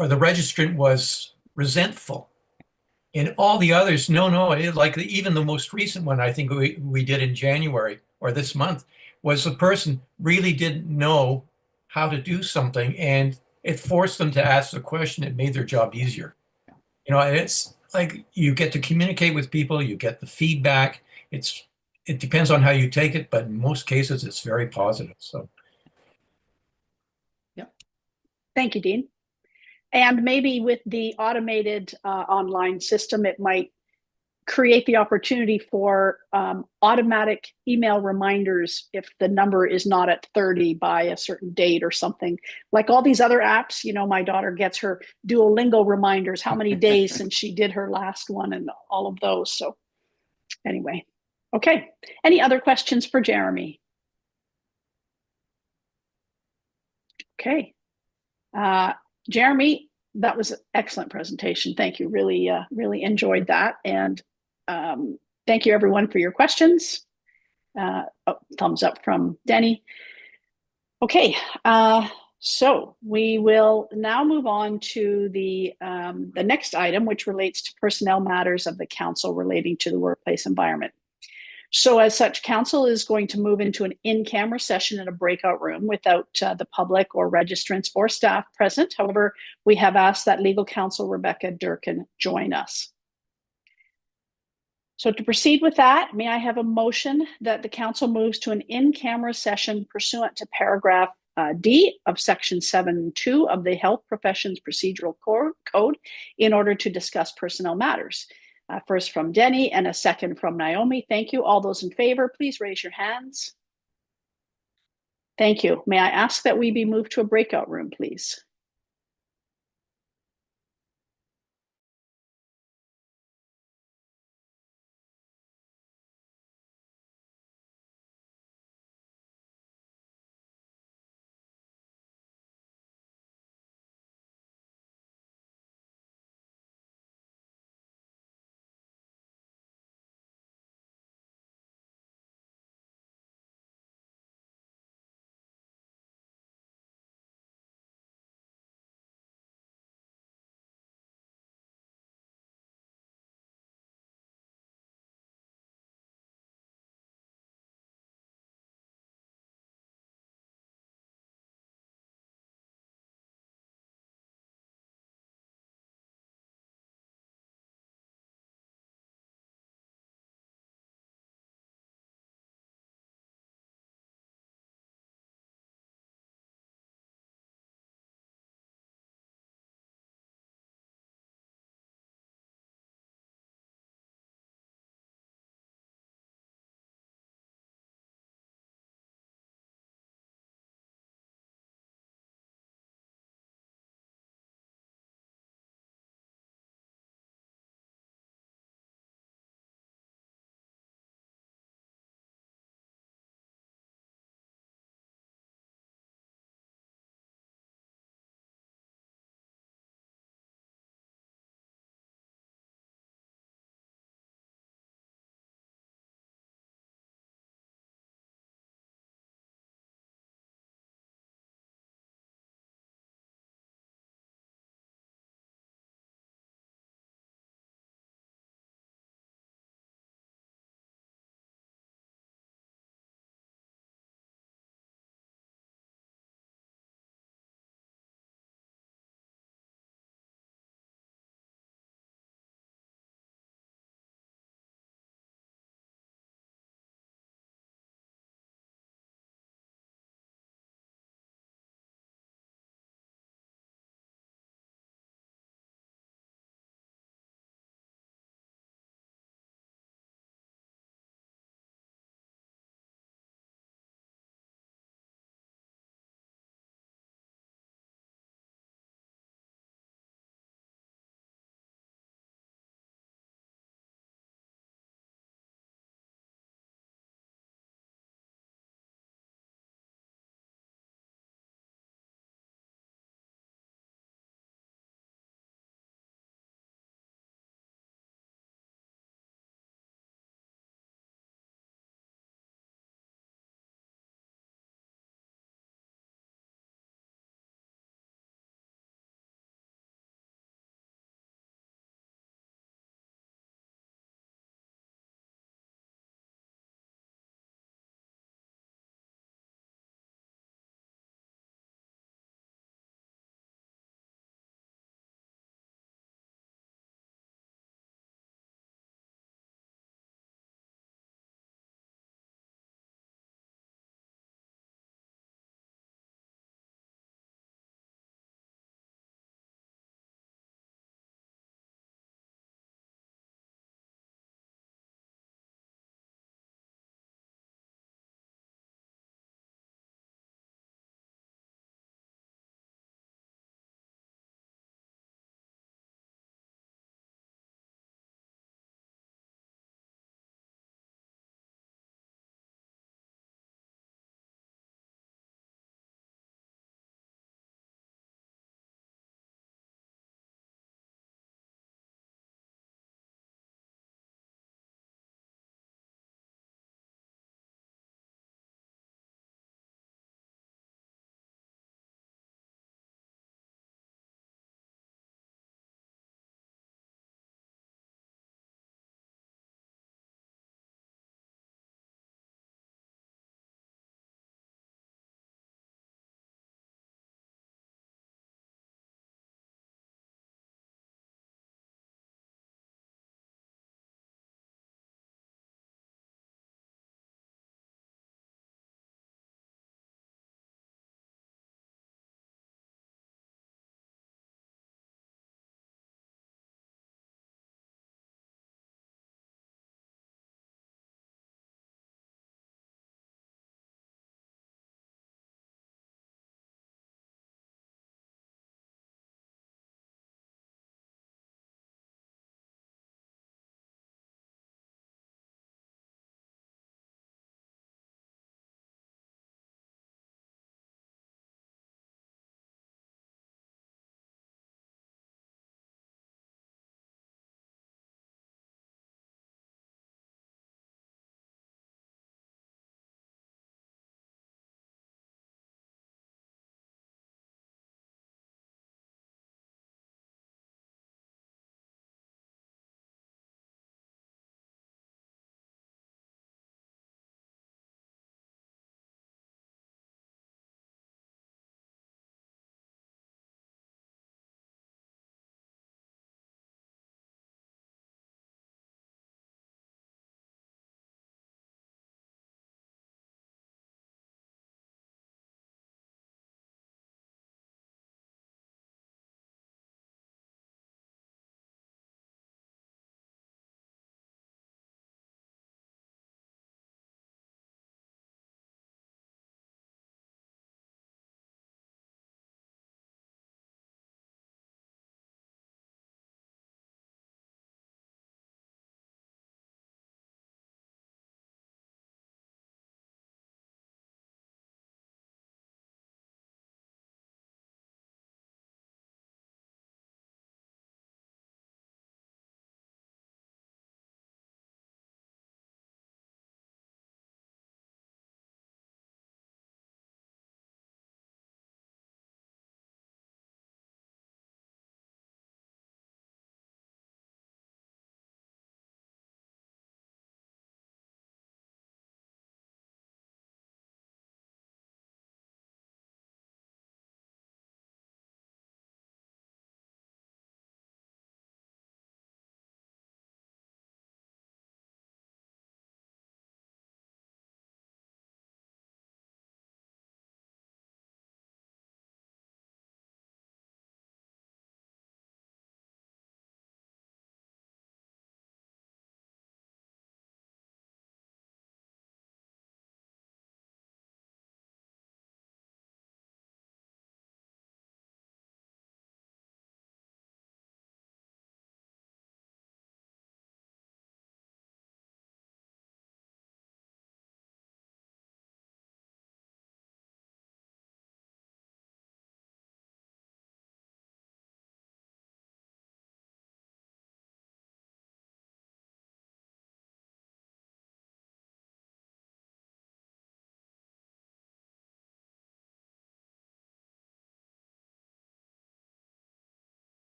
or the registrant was resentful. In all the others, no, like even the most recent one I think we did in January or this month was the person really didn't know how to do something, and it forced them to ask the question. It made their job easier. It's like you get to communicate with people, you get the feedback. It depends on how you take it, but in most cases it's very positive. So yeah. Thank you, Dean. And maybe with the automated online system, it might create the opportunity for automatic email reminders if the number is not at 30 by a certain date or something. Like all these other apps, my daughter gets her Duolingo reminders, how many days since she did her last one, and all of those. So anyway, Okay, any other questions for Jeremy? Okay. Jeremy, that was an excellent presentation. Thank you. Really, really enjoyed that. And thank you everyone for your questions. Thumbs up from Denny. Okay, so we will now move on to the next item, which relates to personnel matters of the council relating to the workplace environment. So as such, council is going to move into an in-camera session in a breakout room without the public or registrants or staff present. However, we have asked that legal counsel Rebecca Durkin join us. So to proceed with that, may I have a motion that the council moves to an in-camera session pursuant to paragraph D of section 7.2 of the Health Professions Procedural Code in order to discuss personnel matters. First from Denny and a second from Naomi. Thank you. All those in favor, please raise your hands. Thank you. May I ask that we be moved to a breakout room, please?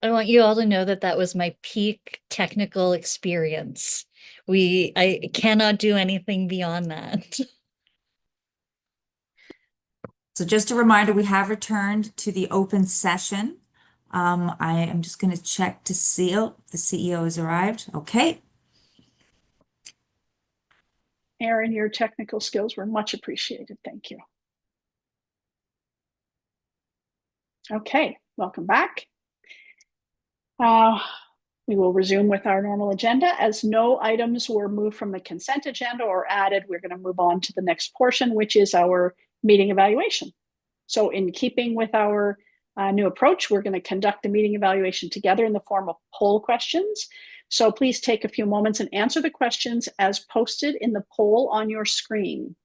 I want you all to know that that was my peak technical experience. I cannot do anything beyond that. So just a reminder, we have returned to the open session. I am just going to check to see if the CEO has arrived. Okay. Aaron, your technical skills were much appreciated. Thank you. Okay, welcome back. We will resume with our normal agenda. As no items were moved from the consent agenda or added, we're going to move on to the next portion, which is our meeting evaluation. So in keeping with our new approach, we're going to conduct the meeting evaluation together in the form of poll questions. So please take a few moments and answer the questions as posted in the poll on your screen.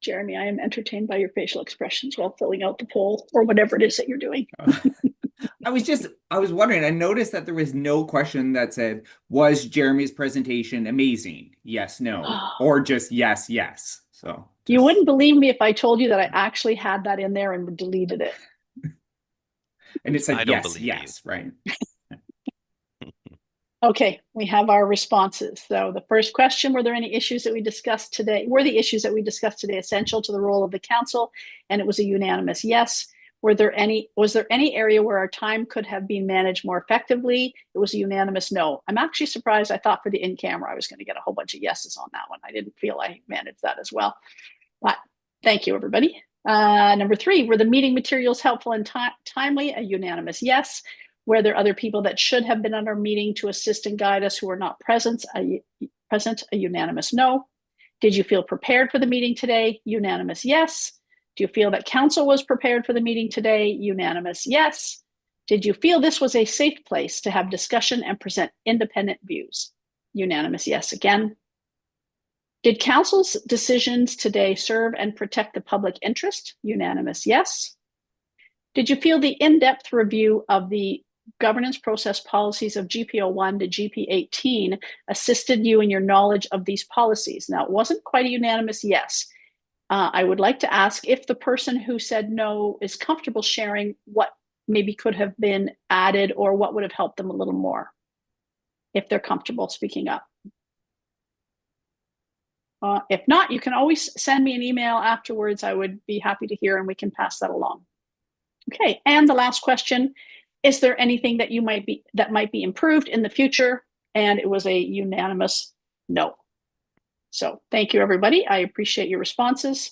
Jeremy, I am entertained by your facial expressions while filling out the poll or whatever it is that you're doing. I was wondering, I noticed that there was no question that said, was Jeremy's presentation amazing? Yes, no, or just yes, yes. So you wouldn't believe me if I told you that I actually had that in there and deleted it. And it said I don't yes, believe yes, right? Okay, we have our responses. So the first question, were there any issues that we discussed today? Were the issues that we discussed today essential to the role of the council? And it was a unanimous yes. Was there any area where our time could have been managed more effectively? It was a unanimous no. I'm actually surprised. I thought for the in-camera, I was going to get a whole bunch of yeses on that one. I didn't feel I managed that as well. But thank you, everybody. Number 3, were the meeting materials helpful and timely? A unanimous yes. Were there other people that should have been at our meeting to assist and guide us who were not present? A unanimous no. Did you feel prepared for the meeting today? Unanimous yes. Do you feel that council was prepared for the meeting today? Unanimous yes. Did you feel this was a safe place to have discussion and present independent views? Unanimous yes again. Did council's decisions today serve and protect the public interest? Unanimous yes. Did you feel the in-depth review of the governance process policies of GP01 to GP18 assisted you in your knowledge of these policies? Now, it wasn't quite a unanimous yes. I would like to ask if the person who said no is comfortable sharing what maybe could have been added or what would have helped them a little more, if they're comfortable speaking up. If not, you can always send me an email afterwards. I would be happy to hear and we can pass that along. Okay, and the last question, is there anything that might be improved in the future? And it was a unanimous no. So thank you, everybody. I appreciate your responses.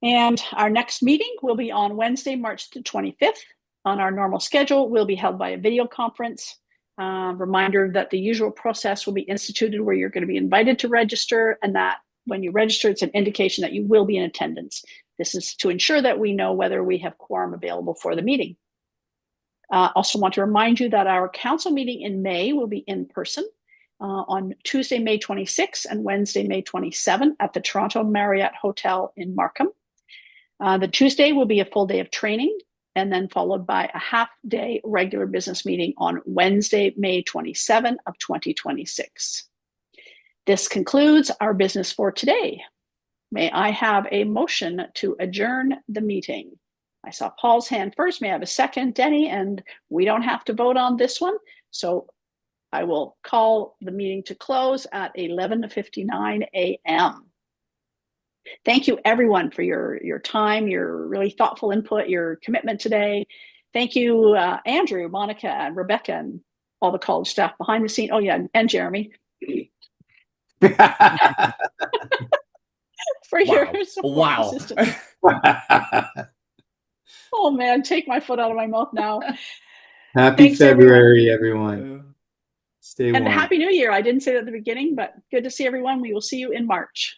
And our next meeting will be on Wednesday, March the 25th. On our normal schedule, will be held by a video conference. Reminder that the usual process will be instituted where you're going to be invited to register, and that when you register, it's an indication that you will be in attendance. This is to ensure that we know whether we have quorum available for the meeting. Also want to remind you that our council meeting in May will be in person on Tuesday, May 26th and Wednesday, May 27th at the Toronto Marriott Hotel in Markham. The Tuesday will be a full day of training and then followed by a half-day regular business meeting on Wednesday, May 27 of 2026. This concludes our business for today. May I have a motion to adjourn the meeting? I saw Paul's hand first. May I have a second, Denny? And we don't have to vote on this one. So I will call the meeting to close at 11:59 a.m. Thank you, everyone, for your time, your really thoughtful input, your commitment today. Thank you, Andrew, Monica, and Rebecca, and all the college staff behind the scene. Oh, yeah, and Jeremy. For your support Wow. assistance. Oh, man, take my foot out of my mouth now. Happy Thanks, February, everyone. Stay And warm. Happy New Year. I didn't say that at the beginning, but good to see everyone. We will see you in March.